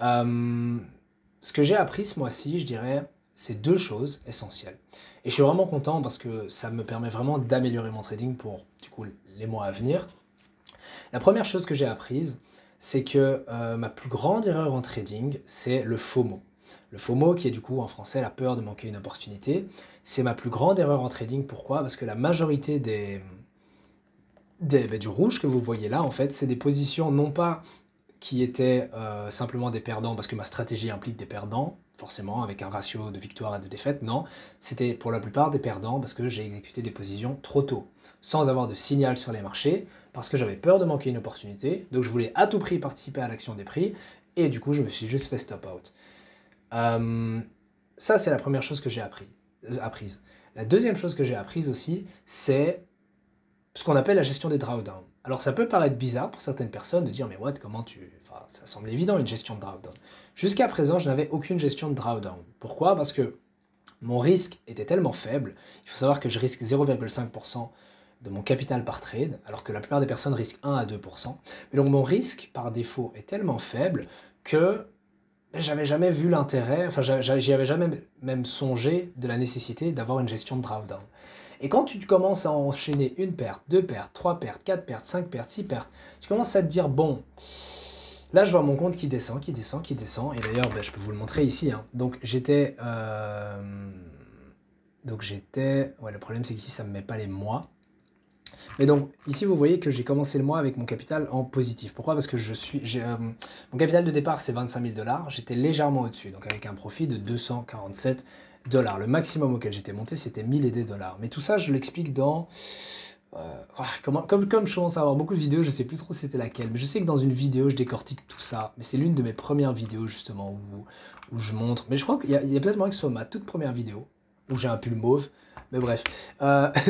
Ce que j'ai appris ce mois-ci, je dirais, c'est deux choses essentielles. Et je suis vraiment content parce que ça me permet vraiment d'améliorer mon trading pour du coup les mois à venir. La première chose que j'ai apprise, c'est que ma plus grande erreur en trading, c'est le FOMO. Le FOMO, qui est du coup en français la peur de manquer une opportunité, c'est ma plus grande erreur en trading. Pourquoi? Parce que la majorité du rouge que vous voyez là, en fait, c'est des positions non pas qui étaient simplement des perdants, parce que ma stratégie implique des perdants, forcément, avec un ratio de victoire et de défaite, non. C'était pour la plupart des perdants, parce que j'ai exécuté des positions trop tôt, sans avoir de signal sur les marchés, parce que j'avais peur de manquer une opportunité, donc je voulais à tout prix participer à l'action des prix, et du coup je me suis juste fait stop out. Ça c'est la première chose que j'ai apprise. La deuxième chose que j'ai apprise aussi, c'est ce qu'on appelle la gestion des drawdowns. Alors ça peut paraître bizarre pour certaines personnes de dire mais what, comment tu... Enfin, ça semble évident une gestion de drawdown. Jusqu'à présent, je n'avais aucune gestion de drawdown. Pourquoi? Parce que mon risque était tellement faible. Il faut savoir que je risque 0,5% de mon capital par trade, alors que la plupart des personnes risquent 1 à 2%. Mais donc mon risque, par défaut, est tellement faible que j'avais jamais vu l'intérêt, enfin j'y avais jamais même songé de la nécessité d'avoir une gestion de drawdown. Et quand tu commences à enchaîner une perte, deux pertes, trois pertes, quatre pertes, cinq pertes, six pertes, tu commences à te dire, bon, là je vois mon compte qui descend, qui descend, qui descend, et d'ailleurs je peux vous le montrer ici, hein. Donc j'étais, ouais le problème c'est qu'ici ça ne me met pas les mois. Mais donc ici vous voyez que j'ai commencé le mois avec mon capital en positif. Pourquoi? Parce que mon capital de départ c'est 25 000 $, j'étais légèrement au-dessus, donc avec un profit de 247 $. Le maximum auquel j'étais monté c'était 1000 et des dollars. Mais tout ça je l'explique dans... comme je commence à avoir beaucoup de vidéos, je sais plus trop c'était laquelle, mais je sais que dans une vidéo je décortique tout ça. Mais c'est l'une de mes premières vidéos justement où je montre. Mais je crois qu'il y a peut-être moyen que ce soit ma toute première vidéo où j'ai un pull mauve. Mais bref,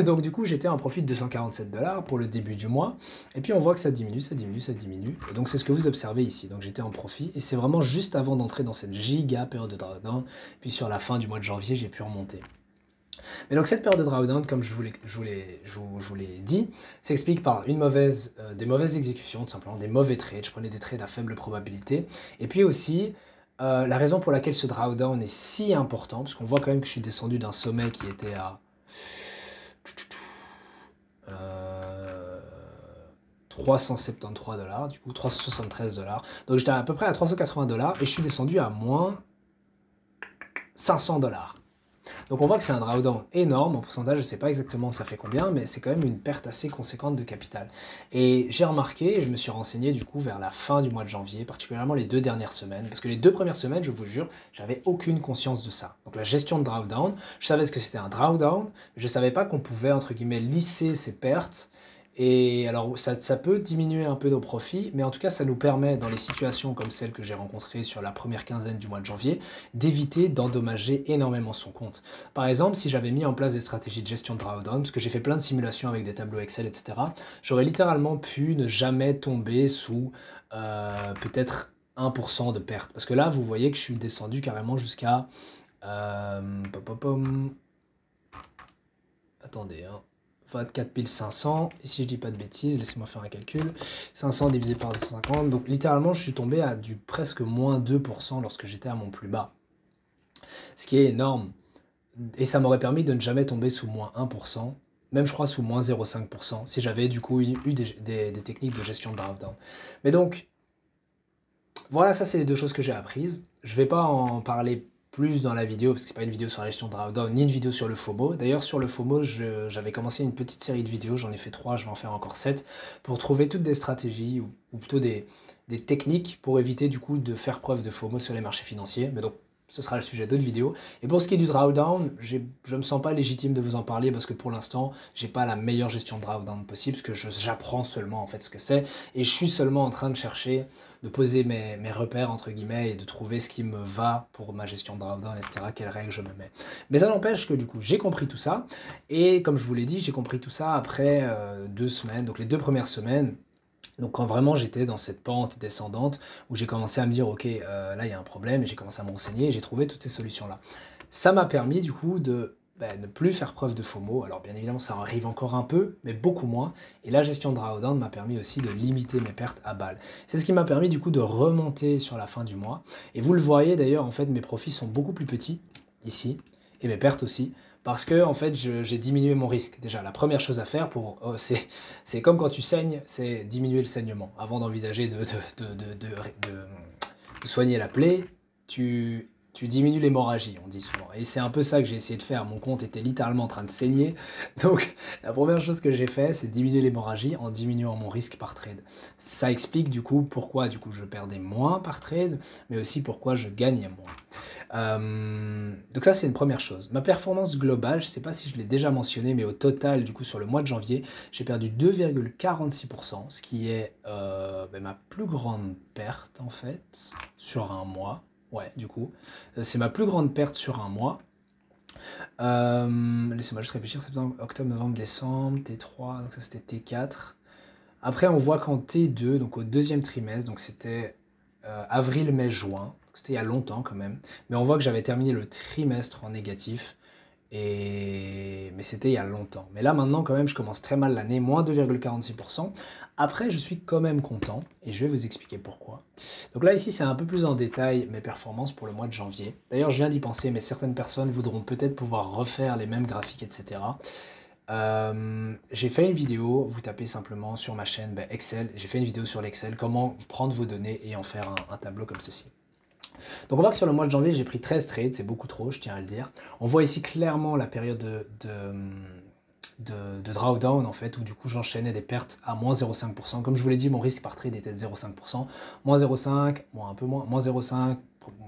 donc du coup j'étais en profit de 247 $ pour le début du mois, et puis on voit que ça diminue, ça diminue, ça diminue, et donc c'est ce que vous observez ici, donc j'étais en profit, et c'est vraiment juste avant d'entrer dans cette giga période de drawdown, puis sur la fin du mois de janvier j'ai pu remonter. Mais donc cette période de drawdown, comme je vous l'ai dit, s'explique par des mauvaises exécutions, tout simplement, des mauvais trades, je prenais des trades à faible probabilité, et puis aussi La raison pour laquelle ce drawdown est si important, parce qu'on voit quand même que je suis descendu d'un sommet qui était à 373 $, du coup 373 $. Donc j'étais à peu près à 380 $ et je suis descendu à moins 500 $. Donc on voit que c'est un drawdown énorme, en pourcentage je ne sais pas exactement ça fait combien, mais c'est quand même une perte assez conséquente de capital. Et j'ai remarqué, et je me suis renseigné du coup vers la fin du mois de janvier, particulièrement les 2 dernières semaines, parce que les 2 premières semaines, je vous jure, j'avais aucune conscience de ça. Donc la gestion de drawdown, je savais ce que c'était un drawdown, mais je ne savais pas qu'on pouvait, entre guillemets, lisser ses pertes. Et alors, ça peut diminuer un peu nos profits, mais en tout cas, ça nous permet, dans les situations comme celle que j'ai rencontrée sur la première quinzaine du mois de janvier, d'éviter d'endommager énormément son compte. Par exemple, si j'avais mis en place des stratégies de gestion de drawdown, parce que j'ai fait plein de simulations avec des tableaux Excel, etc., j'aurais littéralement pu ne jamais tomber sous peut-être 1% de perte. Parce que là, vous voyez que je suis descendu carrément jusqu'à... attendez, hein. 24 500, et si je dis pas de bêtises, laissez-moi faire un calcul, 500 divisé par 250, donc littéralement je suis tombé à du presque moins 2% lorsque j'étais à mon plus bas. Ce qui est énorme, et ça m'aurait permis de ne jamais tomber sous moins 1%, même je crois sous moins 0,5%, si j'avais du coup eu des techniques de gestion de drawdown. Mais donc, voilà, ça c'est les 2 choses que j'ai apprises. Je vais pas en parler plus dans la vidéo, parce que c'est pas une vidéo sur la gestion de drawdown, ni une vidéo sur le FOMO. D'ailleurs, sur le FOMO, j'avais commencé une petite série de vidéos, j'en ai fait 3, je vais en faire encore 7, pour trouver toutes des stratégies, ou plutôt des techniques pour éviter du coup de faire preuve de FOMO sur les marchés financiers. Mais donc, ce sera le sujet d'autres vidéos. Et pour ce qui est du drawdown, je me sens pas légitime de vous en parler, parce que pour l'instant, j'ai pas la meilleure gestion de drawdown possible, parce que j'apprends seulement en fait ce que c'est, et je suis seulement en train de chercher, de poser mes repères, entre guillemets, et de trouver ce qui me va pour ma gestion de drawdown, etc., quelles règles je me mets. Mais ça n'empêche que du coup, j'ai compris tout ça, et comme je vous l'ai dit, j'ai compris tout ça après 2 semaines, donc les 2 premières semaines, donc quand vraiment j'étais dans cette pente descendante, où j'ai commencé à me dire, ok, là il y a un problème, et j'ai commencé à me renseigner, et j'ai trouvé toutes ces solutions-là. Ça m'a permis du coup de ne plus faire preuve de FOMO. Alors bien évidemment ça arrive encore un peu, mais beaucoup moins. Et la gestion de drawdown m'a permis aussi de limiter mes pertes à balle. C'est ce qui m'a permis du coup de remonter sur la fin du mois. Et vous le voyez d'ailleurs, en fait mes profits sont beaucoup plus petits ici, et mes pertes aussi. Parce que en fait j'ai diminué mon risque. Déjà la première chose à faire c'est comme quand tu saignes, c'est diminuer le saignement. Avant d'envisager de soigner la plaie, tu diminues l'hémorragie, on dit souvent. Et c'est un peu ça que j'ai essayé de faire. Mon compte était littéralement en train de saigner. Donc, la première chose que j'ai fait, c'est diminuer l'hémorragie en diminuant mon risque par trade. Ça explique du coup pourquoi du coup, je perdais moins par trade, mais aussi pourquoi je gagnais moins. Donc ça, c'est une première chose. Ma performance globale, je ne sais pas si je l'ai déjà mentionné, mais au total, du coup, sur le mois de janvier, j'ai perdu 2,46%, ce qui est ma plus grande perte, en fait, sur un mois. Ouais, du coup, c'est ma plus grande perte sur un mois. Laissez-moi juste réfléchir, septembre, octobre, novembre, décembre, T3, donc ça c'était T4. Après, on voit qu'en T2, donc au 2e trimestre, donc c'était avril, mai, juin, c'était il y a longtemps quand même, mais on voit que j'avais terminé le trimestre en négatif, mais c'était il y a longtemps. Mais là maintenant quand même je commence très mal l'année, moins 2,46%. Après je suis quand même content et je vais vous expliquer pourquoi. Donc là ici c'est un peu plus en détail mes performances pour le mois de janvier. D'ailleurs je viens d'y penser, mais certaines personnes voudront peut-être pouvoir refaire les mêmes graphiques, etc. J'ai fait une vidéo, vous tapez simplement sur ma chaîne Excel, j'ai fait une vidéo sur l'Excel, comment prendre vos données et en faire un tableau comme ceci. Donc on voit que sur le mois de janvier, j'ai pris 13 trades, c'est beaucoup trop, je tiens à le dire. On voit ici clairement la période de drawdown, en fait, où du coup j'enchaînais des pertes à moins 0,5%. Comme je vous l'ai dit, mon risque par trade était de 0,5%. Moins 0,5, moins un peu moins 0,5,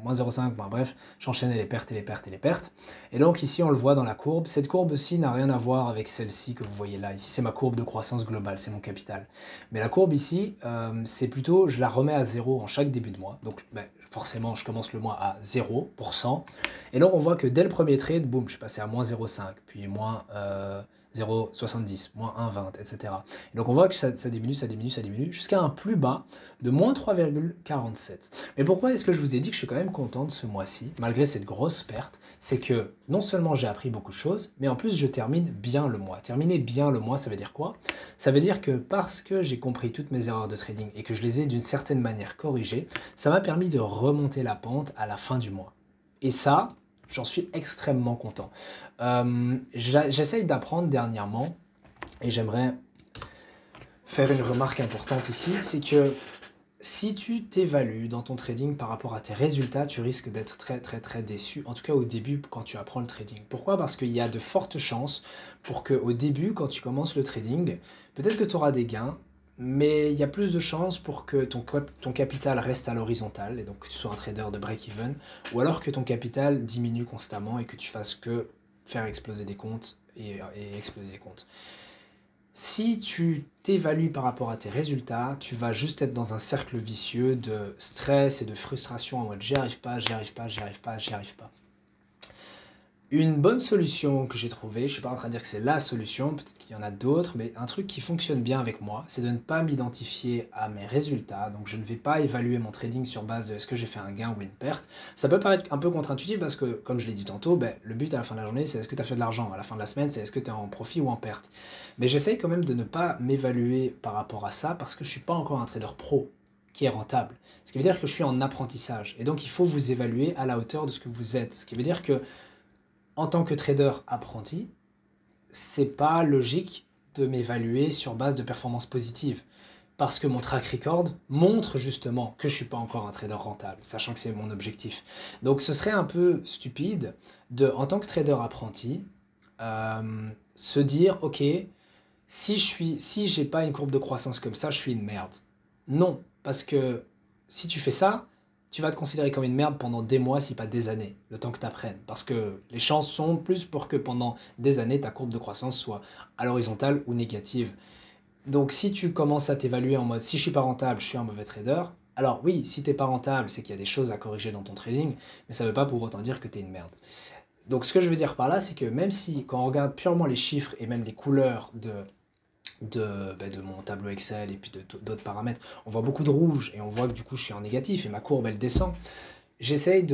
moins 0,5, bon, bref, j'enchaînais les pertes et les pertes et les pertes. Et donc ici, on le voit dans la courbe. Cette courbe-ci n'a rien à voir avec celle-ci que vous voyez là. Ici, c'est ma courbe de croissance globale, c'est mon capital. Mais la courbe ici, c'est plutôt, je la remets à 0 en chaque début de mois. Donc forcément, je commence le mois à 0%. Et donc, on voit que dès le premier trade, boum, je suis passé à moins 0,5, puis moins 0,70, moins 1,20, etc. Et donc on voit que ça diminue, ça diminue, ça diminue, jusqu'à un plus bas de moins 3,47. Mais pourquoi est-ce que je vous ai dit que je suis quand même content de ce mois-ci, malgré cette grosse perte? C'est que non seulement j'ai appris beaucoup de choses, mais en plus je termine bien le mois. Terminer bien le mois, ça veut dire quoi? Ça veut dire que parce que j'ai compris toutes mes erreurs de trading et que je les ai d'une certaine manière corrigées, ça m'a permis de remonter la pente à la fin du mois. Et ça, j'en suis extrêmement content. J'essaye d'apprendre dernièrement, et j'aimerais faire une remarque importante ici, c'est que si tu t'évalues dans ton trading par rapport à tes résultats, tu risques d'être très très très déçu, en tout cas au début quand tu apprends le trading. Pourquoi? Parce qu'il y a de fortes chances pour qu'au début, quand tu commences le trading, peut-être que tu auras des gains, mais il y a plus de chances pour que ton capital reste à l'horizontale, et donc que tu sois un trader de break-even, ou alors que ton capital diminue constamment et que tu fasses que faire exploser des comptes et exploser des comptes. Si tu t'évalues par rapport à tes résultats, tu vas juste être dans un cercle vicieux de stress et de frustration en mode j'y arrive pas, j'y arrive pas, j'y arrive pas, j'y arrive pas. Une bonne solution que j'ai trouvée, je ne suis pas en train de dire que c'est la solution, peut-être qu'il y en a d'autres, mais un truc qui fonctionne bien avec moi, c'est de ne pas m'identifier à mes résultats. Donc je ne vais pas évaluer mon trading sur base de est-ce que j'ai fait un gain ou une perte. Ça peut paraître un peu contre-intuitif parce que, comme je l'ai dit tantôt, le but à la fin de la journée, c'est est-ce que tu as fait de l'argent. À la fin de la semaine, c'est est-ce que tu es en profit ou en perte. Mais j'essaye quand même de ne pas m'évaluer par rapport à ça parce que je ne suis pas encore un trader pro qui est rentable. Ce qui veut dire que je suis en apprentissage. Et donc il faut vous évaluer à la hauteur de ce que vous êtes. Ce qui veut dire que en tant que trader apprenti, c'est pas logique de m'évaluer sur base de performances positives. Parce que mon track record montre justement que je ne suis pas encore un trader rentable, sachant que c'est mon objectif. Donc ce serait un peu stupide de, en tant que trader apprenti, se dire, ok, si j'ai pas une courbe de croissance comme ça, je suis une merde. Non, parce que si tu fais ça, tu vas te considérer comme une merde pendant des mois, si pas des années, le temps que tu apprennes. Parce que les chances sont plus pour que pendant des années, ta courbe de croissance soit à l'horizontale ou négative. Donc si tu commences à t'évaluer en mode si je suis pas rentable, je suis un mauvais trader, alors oui, si t'es pas rentable, c'est qu'il y a des choses à corriger dans ton trading, mais ça veut pas pour autant dire que tu es une merde. Donc ce que je veux dire par là, c'est que même si quand on regarde purement les chiffres et même les couleurs de mon tableau Excel et puis d'autres paramètres, on voit beaucoup de rouge et on voit que du coup je suis en négatif et ma courbe elle descend. J'essaye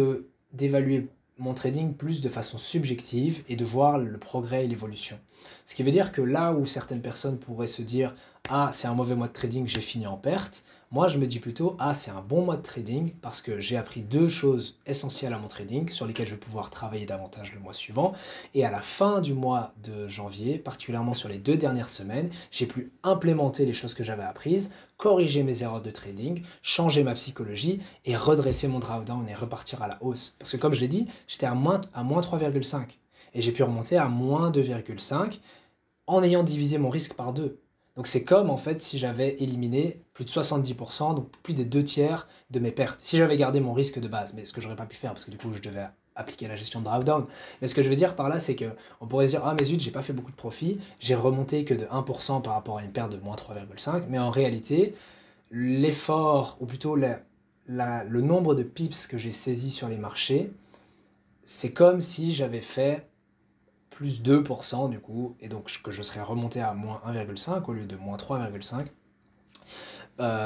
d'évaluer mon trading plus de façon subjective et de voir le progrès et l'évolution. Ce qui veut dire que là où certaines personnes pourraient se dire ah c'est un mauvais mois de trading, j'ai fini en perte, moi je me dis plutôt ah c'est un bon mois de trading parce que j'ai appris deux choses essentielles à mon trading sur lesquelles je vais pouvoir travailler davantage le mois suivant, et à la fin du mois de janvier, particulièrement sur les 2 dernières semaines, j'ai pu implémenter les choses que j'avais apprises, corriger mes erreurs de trading, changer ma psychologie et redresser mon drawdown et repartir à la hausse. Parce que comme je l'ai dit, j'étais à moins 3,5 et j'ai pu remonter à moins 2,5 en ayant divisé mon risque par deux. Donc c'est comme en fait si j'avais éliminé plus de 70%, donc plus des 2 tiers de mes pertes. Si j'avais gardé mon risque de base, mais ce que j'aurais pas pu faire parce que du coup je devais appliquer la gestion de drawdown. Mais ce que je veux dire par là, c'est que on pourrait se dire ah mais zut, j'ai pas fait beaucoup de profit, j'ai remonté que de 1% par rapport à une perte de moins 3,5, mais en réalité, l'effort, ou plutôt le nombre de pips que j'ai saisi sur les marchés, c'est comme si j'avais fait plus 2% du coup, et donc que je serais remonté à moins 1,5 au lieu de moins 3,5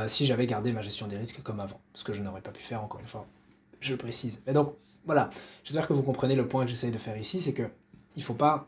si j'avais gardé ma gestion des risques comme avant, ce que je n'aurais pas pu faire encore une fois, je le précise. Et donc voilà, j'espère que vous comprenez le point que j'essaye de faire ici, c'est que il ne faut pas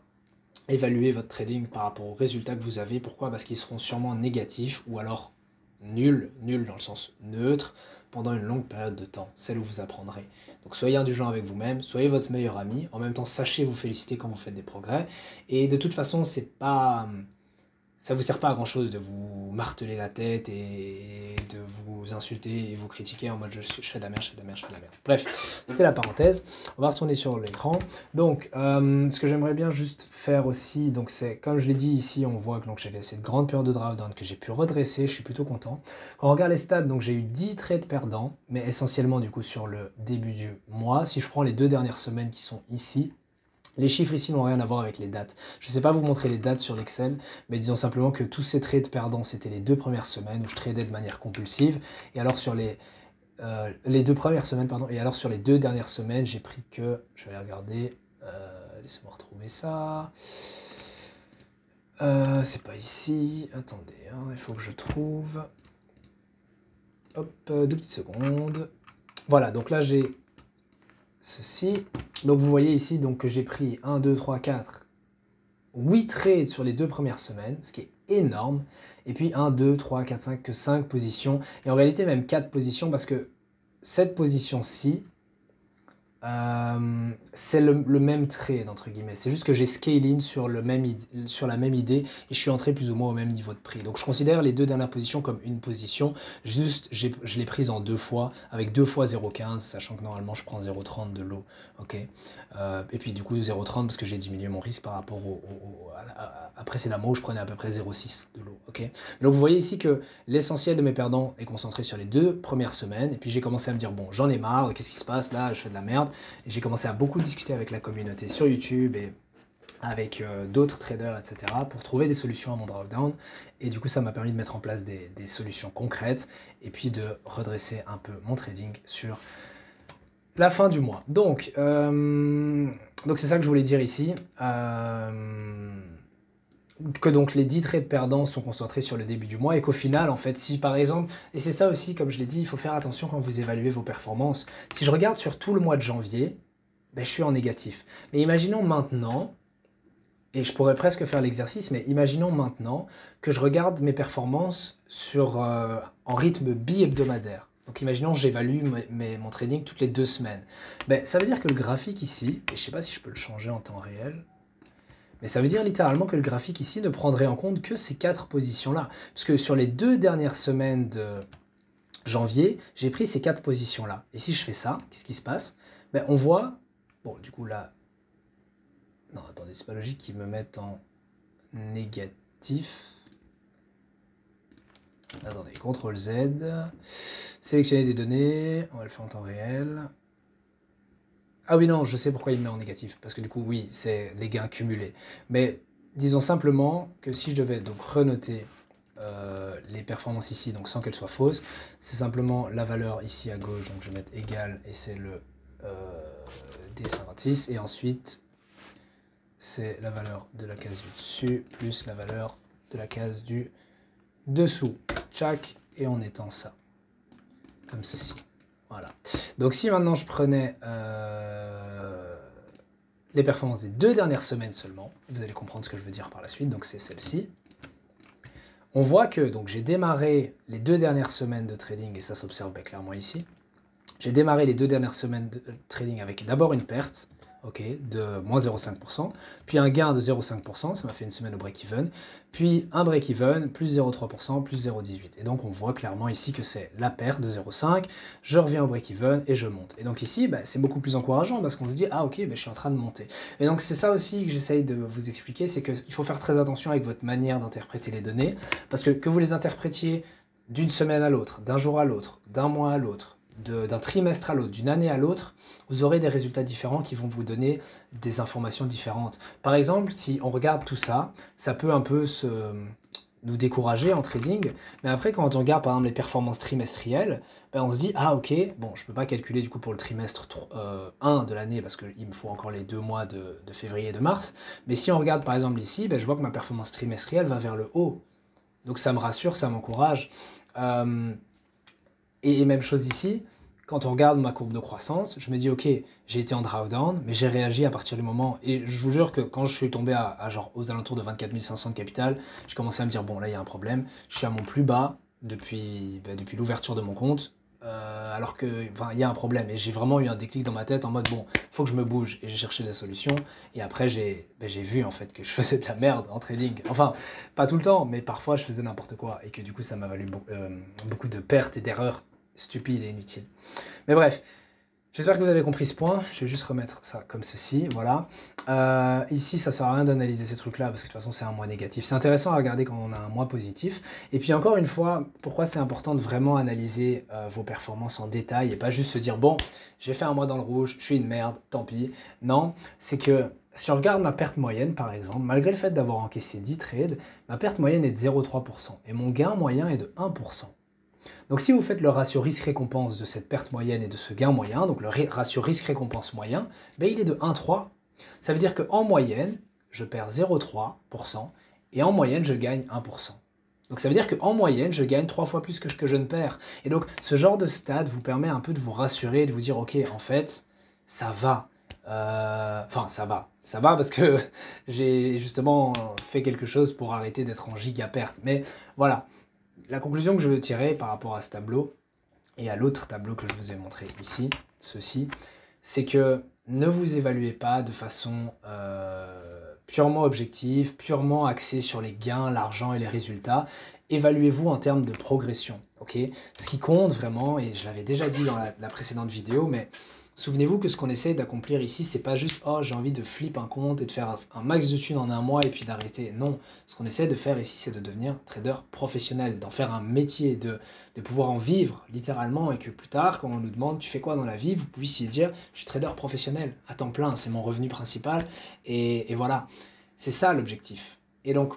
évaluer votre trading par rapport aux résultats que vous avez. Pourquoi? Parce qu'ils seront sûrement négatifs ou alors nuls dans le sens neutre, pendant une longue période de temps, celle où vous apprendrez. Donc soyez indulgent avec vous-même, soyez votre meilleur ami, en même temps sachez vous féliciter quand vous faites des progrès, et de toute façon ça vous sert pas à grand chose de vous marteler la tête et de vous insulter et vous critiquer en mode je fais de la merde, je fais de la merde, je fais de la merde. Bref, c'était la parenthèse. On va retourner sur l'écran. Donc, ce que j'aimerais bien juste faire aussi, donc c'est comme je l'ai dit ici, on voit que j'avais cette grande période de drawdown que j'ai pu redresser, je suis plutôt content. Quand on regarde les stats, donc j'ai eu 10 trades perdants, mais essentiellement du coup sur le début du mois. Si je prends les 2 dernières semaines qui sont ici, les chiffres ici n'ont rien à voir avec les dates. Je ne sais pas vous montrer les dates sur l'Excel, mais disons simplement que tous ces trades perdants, c'était les 2 premières semaines où je tradais de manière compulsive. Et alors sur les 2 premières semaines, pardon, et alors sur les 2 dernières semaines, j'ai pris que, je vais aller regarder, laissez-moi retrouver ça. C'est pas ici. Attendez, hein, il faut que je trouve. Hop, 2 petites secondes. Voilà, donc là j'ai ceci. Donc vous voyez ici donc, que j'ai pris 1, 2, 3, 4, 8 trades sur les 2 premières semaines, ce qui est énorme. Et puis 1, 2, 3, 4, 5, que 5 positions. Et en réalité même 4 positions parce que cette position-ci, c'est le même trade entre guillemets, c'est juste que j'ai scale in sur la même idée et je suis entré plus ou moins au même niveau de prix. Donc je considère les 2 dernières positions comme une position, juste je l'ai prise en 2 fois, avec 2 fois 0,15, sachant que normalement je prends 0,30 de l'eau, ok. Et puis du coup 0,30 parce que j'ai diminué mon risque par rapport à précédemment où je prenais à peu près 0,6 de l'eau, ok. Donc vous voyez ici que l'essentiel de mes perdants est concentré sur les 2 premières semaines, et puis j'ai commencé à me dire bon j'en ai marre, qu'est-ce qui se passe là, je fais de la merde. Et j'ai commencé à beaucoup discuter avec la communauté sur YouTube et avec d'autres traders, etc. pour trouver des solutions à mon drawdown. Et du coup, ça m'a permis de mettre en place des solutions concrètes et puis de redresser un peu mon trading sur la fin du mois. Donc c'est ça que je voulais dire ici. Que donc les 10 trades perdants sont concentrés sur le début du mois et qu'au final, en fait, si par exemple, et c'est ça aussi, comme je l'ai dit, il faut faire attention quand vous évaluez vos performances. Si je regarde sur tout le mois de janvier, ben, je suis en négatif. Mais imaginons maintenant, et je pourrais presque faire l'exercice, mais imaginons maintenant que je regarde mes performances en rythme bi-hebdomadaire. Donc imaginons que j'évalue mon trading toutes les 2 semaines. Ben, ça veut dire que le graphique ici, et je ne sais pas si je peux le changer en temps réel, mais ça veut dire littéralement que le graphique ici ne prendrait en compte que ces 4 positions-là. Puisque sur les 2 dernières semaines de janvier, j'ai pris ces 4 positions-là. Et si je fais ça, qu'est-ce qui se passe? Ben, on voit... Bon, du coup là... Non, attendez, c'est pas logique qu'ils me mettent en négatif. Attendez, CTRL-Z. Sélectionner des données. On va le faire en temps réel. Ah oui, non, je sais pourquoi il me met en négatif, parce que du coup, oui, c'est les gains cumulés. Mais disons simplement que si je devais donc renoter les performances ici, donc sans qu'elles soient fausses, c'est simplement la valeur ici à gauche, donc je vais mettre égal, et c'est le D56, et ensuite, c'est la valeur de la case du dessus, plus la valeur de la case du dessous. Tchac, et on étend ça, comme ceci. Voilà. Donc si maintenant je prenais les performances des 2 dernières semaines seulement, vous allez comprendre ce que je veux dire par la suite, donc c'est celle-ci. On voit que donc j'ai démarré les 2 dernières semaines de trading, et ça s'observe clairement ici. J'ai démarré les 2 dernières semaines de trading avec d'abord une perte, ok, de moins 0,5%, puis un gain de 0,5%, ça m'a fait une semaine au break-even, puis un break-even, plus 0,3%, plus 0,18. Et donc on voit clairement ici que c'est la perte de 0,5, je reviens au break-even et je monte. Et donc ici, bah, c'est beaucoup plus encourageant parce qu'on se dit, ah ok, bah, je suis en train de monter. Et donc c'est ça aussi que j'essaye de vous expliquer, c'est qu'il faut faire très attention avec votre manière d'interpréter les données, parce que vous les interprétiez d'une semaine à l'autre, d'un jour à l'autre, d'un mois à l'autre, d'un trimestre à l'autre, d'une année à l'autre, vous aurez des résultats différents qui vont vous donner des informations différentes. Par exemple, si on regarde tout ça, ça peut un peu nous décourager en trading, mais après quand on regarde par exemple les performances trimestrielles, ben on se dit ah ok, bon je peux pas calculer du coup pour le trimestre 1 de l'année parce qu'il me faut encore les 2 mois de février et de mars, mais si on regarde par exemple ici, ben, je vois que ma performance trimestrielle va vers le haut, donc ça me rassure, ça m'encourage. Et même chose ici, quand on regarde ma courbe de croissance, je me dis ok, j'ai été en drawdown, mais j'ai réagi à partir du moment, et je vous jure que quand je suis tombé genre aux alentours de 24 500 de capital, j'ai commencé à me dire bon là il y a un problème, je suis à mon plus bas depuis l'ouverture de mon compte, alors que enfin il y a un problème, et j'ai vraiment eu un déclic dans ma tête en mode bon, faut que je me bouge, et j'ai cherché des solutions, et après j'ai vu en fait que je faisais de la merde en trading, enfin pas tout le temps, mais parfois je faisais n'importe quoi, et que du coup ça m'a valu beaucoup de pertes et d'erreurs stupides et inutiles. Mais bref, j'espère que vous avez compris ce point. Je vais juste remettre ça comme ceci, voilà. Ici, ça sert à rien d'analyser ces trucs-là, parce que de toute façon, c'est un mois négatif. C'est intéressant à regarder quand on a un mois positif. Et puis encore une fois, pourquoi c'est important de vraiment analyser vos performances en détail, et pas juste se dire, bon, j'ai fait un mois dans le rouge, je suis une merde, tant pis. Non, c'est que si on regarde ma perte moyenne, par exemple, malgré le fait d'avoir encaissé 10 trades, ma perte moyenne est de 0,3%, et mon gain moyen est de 1%. Donc si vous faites le ratio risque-récompense de cette perte moyenne et de ce gain moyen, donc le ratio risque-récompense moyen, ben il est de 1,3. Ça veut dire qu'en moyenne, je perds 0,3% et en moyenne, je gagne 1%. Donc ça veut dire qu'en moyenne, je gagne 3 fois plus que ce que je ne perds. Et donc ce genre de stade vous permet un peu de vous rassurer, de vous dire, ok, en fait, ça va. Enfin, ça va. Ça va parce que j'ai justement fait quelque chose pour arrêter d'être en giga perte. Mais voilà, la conclusion que je veux tirer par rapport à ce tableau et à l'autre tableau que je vous ai montré ici, ceci, c'est que ne vous évaluez pas de façon purement objective, purement axée sur les gains, l'argent et les résultats. Évaluez-vous en termes de progression, ok? Ce qui compte vraiment, et je l'avais déjà dit dans la précédente vidéo, mais souvenez-vous que ce qu'on essaye d'accomplir ici, c'est pas juste « Oh, j'ai envie de flip un compte et de faire un max de thunes en un mois et puis d'arrêter ». Non, ce qu'on essaie de faire ici, c'est de devenir trader professionnel, d'en faire un métier, de pouvoir en vivre littéralement et que plus tard, quand on nous demande « Tu fais quoi dans la vie ?» vous puissiez dire « Je suis trader professionnel à temps plein, c'est mon revenu principal. » Et voilà, c'est ça l'objectif. Et donc,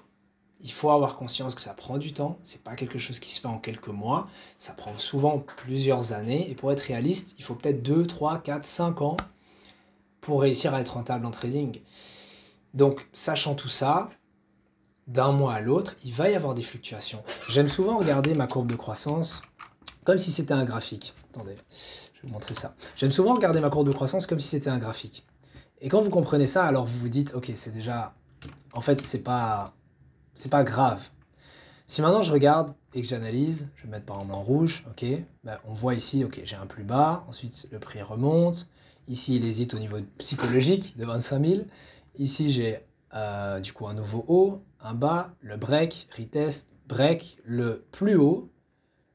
il faut avoir conscience que ça prend du temps, c'est pas quelque chose qui se fait en quelques mois, ça prend souvent plusieurs années, et pour être réaliste, il faut peut-être 2, 3, 4, 5 ans pour réussir à être rentable en trading. Donc, sachant tout ça, d'un mois à l'autre, il va y avoir des fluctuations. J'aime souvent regarder ma courbe de croissance comme si c'était un graphique. Attendez, je vais vous montrer ça. J'aime souvent regarder ma courbe de croissance comme si c'était un graphique. Et quand vous comprenez ça, alors vous vous dites, ok, c'est déjà... En fait, c'est pas grave. Si maintenant je regarde et que j'analyse, je vais mettre par exemple en rouge, ok, ben on voit ici, ok, j'ai un plus bas, ensuite le prix remonte, ici il hésite au niveau psychologique de 25 000, ici j'ai du coup un nouveau haut, un bas, le break, retest, break, le plus haut,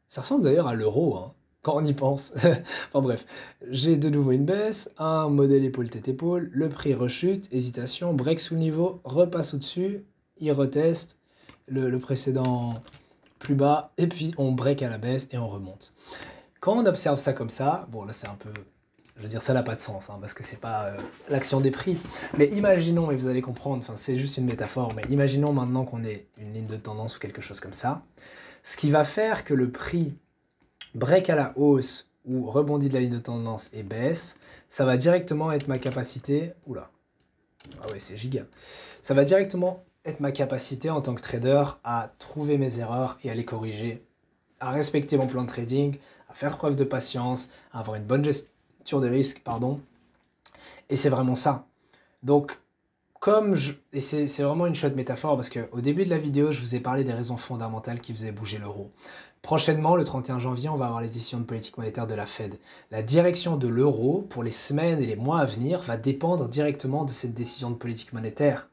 ça ressemble d'ailleurs à l'euro, hein, quand on y pense. Enfin bref, j'ai de nouveau une baisse, un modèle épaule-tête-épaule, le prix rechute, hésitation, break sous le niveau, repasse au-dessus, il reteste, le précédent plus bas, et puis on break à la baisse et on remonte. Quand on observe ça comme ça, bon là c'est un peu, je veux dire ça n'a pas de sens, hein, parce que c'est pas l'action des prix, mais imaginons, et vous allez comprendre, enfin c'est juste une métaphore, mais imaginons maintenant qu'on ait une ligne de tendance ou quelque chose comme ça, ce qui va faire que le prix break à la hausse ou rebondit de la ligne de tendance et baisse, ça va directement être ma capacité, oula, ah ouais c'est giga, ça va directement être ma capacité en tant que trader à trouver mes erreurs et à les corriger, à respecter mon plan de trading, à faire preuve de patience, à avoir une bonne gestion des risques, pardon. Et c'est vraiment ça. Donc, et c'est vraiment une chouette métaphore parce qu'au début de la vidéo, je vous ai parlé des raisons fondamentales qui faisaient bouger l'euro. Prochainement, le 31 janvier, on va avoir les décisions de politique monétaire de la Fed. La direction de l'euro pour les semaines et les mois à venir va dépendre directement de cette décision de politique monétaire.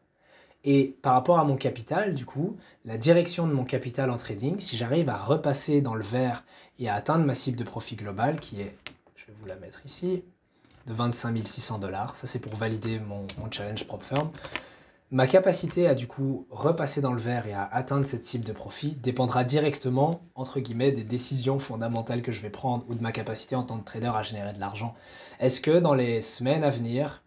Et par rapport à mon capital, du coup, la direction de mon capital en trading, si j'arrive à repasser dans le vert et à atteindre ma cible de profit global, qui est, je vais vous la mettre ici, de 25 600 $, ça c'est pour valider mon challenge propre firm, ma capacité à du coup repasser dans le vert et à atteindre cette cible de profit dépendra directement, entre guillemets, des décisions fondamentales que je vais prendre ou de ma capacité en tant que trader à générer de l'argent. Est-ce que dans les semaines à venir,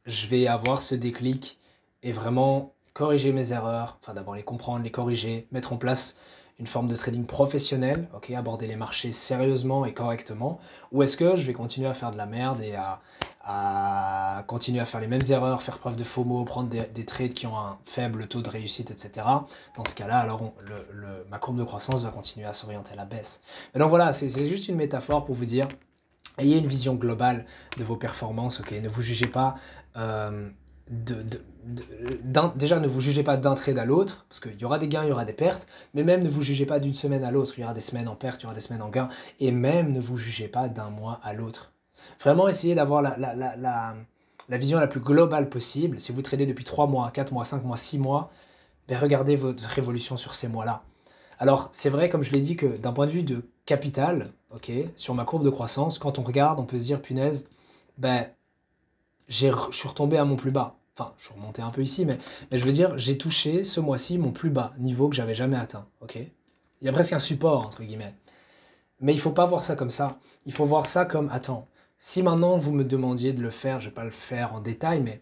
je vais avoir ce déclic et vraiment corriger mes erreurs, enfin d'abord les comprendre, les corriger, mettre en place une forme de trading professionnel, ok, aborder les marchés sérieusement et correctement, ou est-ce que je vais continuer à faire de la merde et à continuer à faire les mêmes erreurs, faire preuve de FOMO, prendre des trades qui ont un faible taux de réussite, etc. Dans ce cas-là, alors ma courbe de croissance va continuer à s'orienter à la baisse. Mais donc voilà, c'est juste une métaphore pour vous dire, ayez une vision globale de vos performances, ok, ne vous jugez pas... déjà ne vous jugez pas d'un trade à l'autre, parce qu'il y aura des gains, il y aura des pertes, mais même ne vous jugez pas d'une semaine à l'autre, il y aura des semaines en perte, il y aura des semaines en gain, et même ne vous jugez pas d'un mois à l'autre. Vraiment essayez d'avoir la vision la plus globale possible. Si vous tradez depuis 3 mois, 4 mois, 5 mois, 6 mois, ben regardez votre évolution sur ces mois-là. Alors c'est vrai, comme je l'ai dit, que d'un point de vue de capital, ok, sur ma courbe de croissance, quand on regarde, on peut se dire, punaise, ben je suis retombé à mon plus bas. Enfin, je suis remonté un peu ici, mais je veux dire, j'ai touché ce mois-ci mon plus bas niveau que j'avais jamais atteint. Ok, il y a presque un support, entre guillemets. Mais il ne faut pas voir ça comme ça. Il faut voir ça comme, attends, si maintenant vous me demandiez de le faire, je ne vais pas le faire en détail, mais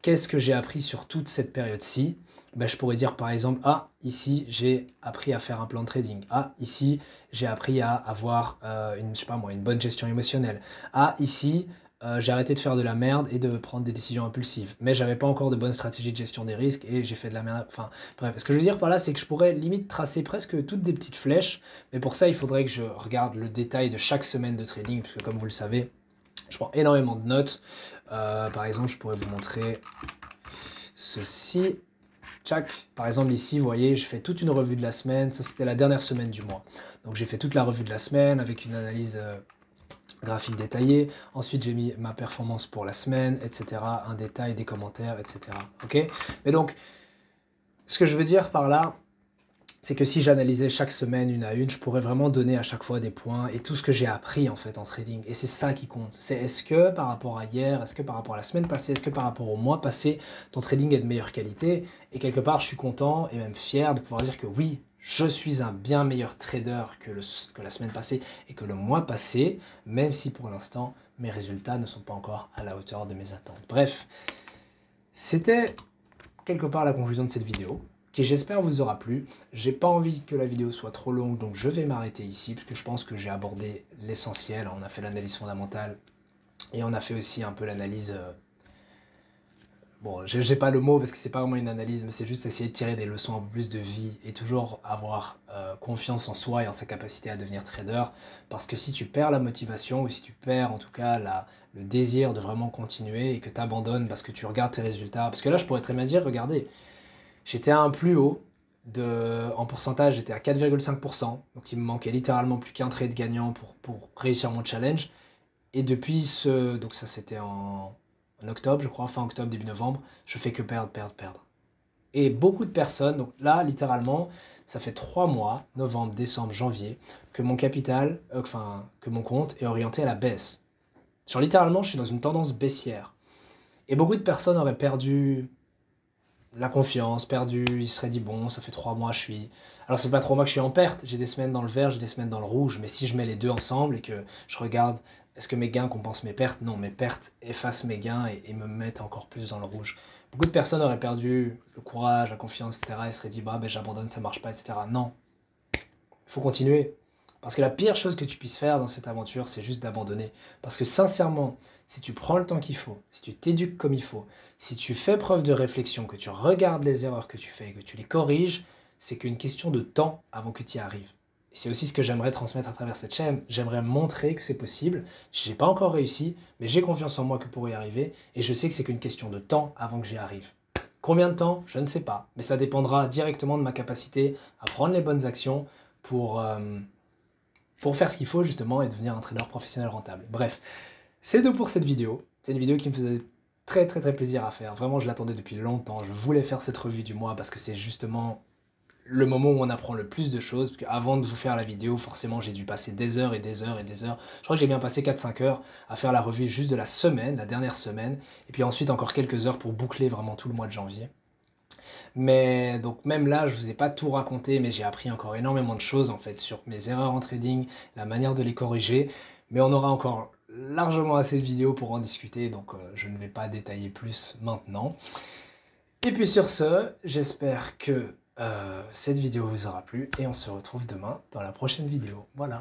qu'est-ce que j'ai appris sur toute cette période-ci? Ben, je pourrais dire par exemple, ah, ici, j'ai appris à faire un plan de trading. Ah, ici, j'ai appris à avoir je sais pas moi, une bonne gestion émotionnelle. Ah, ici, j'ai arrêté de faire de la merde et de prendre des décisions impulsives. Mais j'avais pas encore de bonne stratégie de gestion des risques et j'ai fait de la merde. Enfin, bref, ce que je veux dire par là, c'est que je pourrais limite tracer presque toutes des petites flèches, mais pour ça, il faudrait que je regarde le détail de chaque semaine de trading, puisque comme vous le savez, je prends énormément de notes. Par exemple, je pourrais vous montrer ceci. Tchac. Par exemple, ici, vous voyez, je fais toute une revue de la semaine. Ça, c'était la dernière semaine du mois. Donc, j'ai fait toute la revue de la semaine avec une analyse graphique détaillée. Ensuite, j'ai mis ma performance pour la semaine, etc. Un détail, des commentaires, etc. Ok? Mais donc, ce que je veux dire par là, c'est que si j'analysais chaque semaine une à une, je pourrais vraiment donner à chaque fois des points et tout ce que j'ai appris en fait en trading. Et c'est ça qui compte. C'est est-ce que par rapport à hier, est-ce que par rapport à la semaine passée, est-ce que par rapport au mois passé, ton trading est de meilleure qualité. Et quelque part, je suis content et même fier de pouvoir dire que oui, je suis un bien meilleur trader que la semaine passée et que le mois passé, même si pour l'instant, mes résultats ne sont pas encore à la hauteur de mes attentes. Bref, c'était quelque part la conclusion de cette vidéo, qui j'espère vous aura plu. J'ai pas envie que la vidéo soit trop longue, donc je vais m'arrêter ici, parce que je pense que j'ai abordé l'essentiel. On a fait l'analyse fondamentale, et on a fait aussi un peu l'analyse... Bon, j'ai pas le mot, parce que c'est pas vraiment une analyse, mais c'est juste essayer de tirer des leçons un peu plus de vie, et toujours avoir confiance en soi et en sa capacité à devenir trader, parce que si tu perds la motivation, ou si tu perds en tout cas le désir de vraiment continuer, et que tu abandonnes parce que tu regardes tes résultats, parce que là je pourrais très bien dire, regardez, j'étais à un plus haut, en pourcentage j'étais à 4,5%, donc il me manquait littéralement plus qu'un trade gagnant pour réussir mon challenge. Et depuis donc ça c'était en octobre je crois, fin octobre, début novembre, je fais que perdre, perdre, perdre. Et beaucoup de personnes, donc là littéralement, ça fait 3 mois, novembre, décembre, janvier, que mon capital, que mon compte est orienté à la baisse. Genre littéralement je suis dans une tendance baissière. Et beaucoup de personnes auraient perdu la confiance, perdu, il serait dit bon, ça fait 3 mois, je suis... Alors c'est pas 3 mois que je suis en perte, j'ai des semaines dans le vert, j'ai des semaines dans le rouge, mais si je mets les deux ensemble et que je regarde, est-ce que mes gains compensent mes pertes? Non, mes pertes effacent mes gains et me mettent encore plus dans le rouge. Beaucoup de personnes auraient perdu le courage, la confiance, etc. et seraient dit bah ben j'abandonne, ça marche pas, etc. Non, il faut continuer. Parce que la pire chose que tu puisses faire dans cette aventure, c'est juste d'abandonner. Parce que sincèrement, si tu prends le temps qu'il faut, si tu t'éduques comme il faut, si tu fais preuve de réflexion, que tu regardes les erreurs que tu fais et que tu les corriges, c'est qu'une question de temps avant que tu y arrives. Et c'est aussi ce que j'aimerais transmettre à travers cette chaîne. J'aimerais montrer que c'est possible. Je n'ai pas encore réussi, mais j'ai confiance en moi que pour y arriver. Et je sais que c'est qu'une question de temps avant que j'y arrive. Combien de temps? Je ne sais pas. Mais ça dépendra directement de ma capacité à prendre les bonnes actions pour faire ce qu'il faut justement et devenir un trader professionnel rentable. Bref, c'est tout pour cette vidéo. C'est une vidéo qui me faisait très très très plaisir à faire. Vraiment, je l'attendais depuis longtemps. Je voulais faire cette revue du mois parce que c'est justement le moment où on apprend le plus de choses. Parce qu'avant de vous faire la vidéo, forcément, j'ai dû passer des heures et des heures et des heures. Je crois que j'ai bien passé 4-5 heures à faire la revue juste de la semaine, la dernière semaine. Et puis ensuite, encore quelques heures pour boucler vraiment tout le mois de janvier. Mais donc même là, je vous ai pas tout raconté, mais j'ai appris encore énormément de choses en fait sur mes erreurs en trading, la manière de les corriger. Mais on aura encore largement assez de vidéos pour en discuter, donc je ne vais pas détailler plus maintenant. Et puis sur ce, j'espère que cette vidéo vous aura plu et on se retrouve demain dans la prochaine vidéo. Voilà.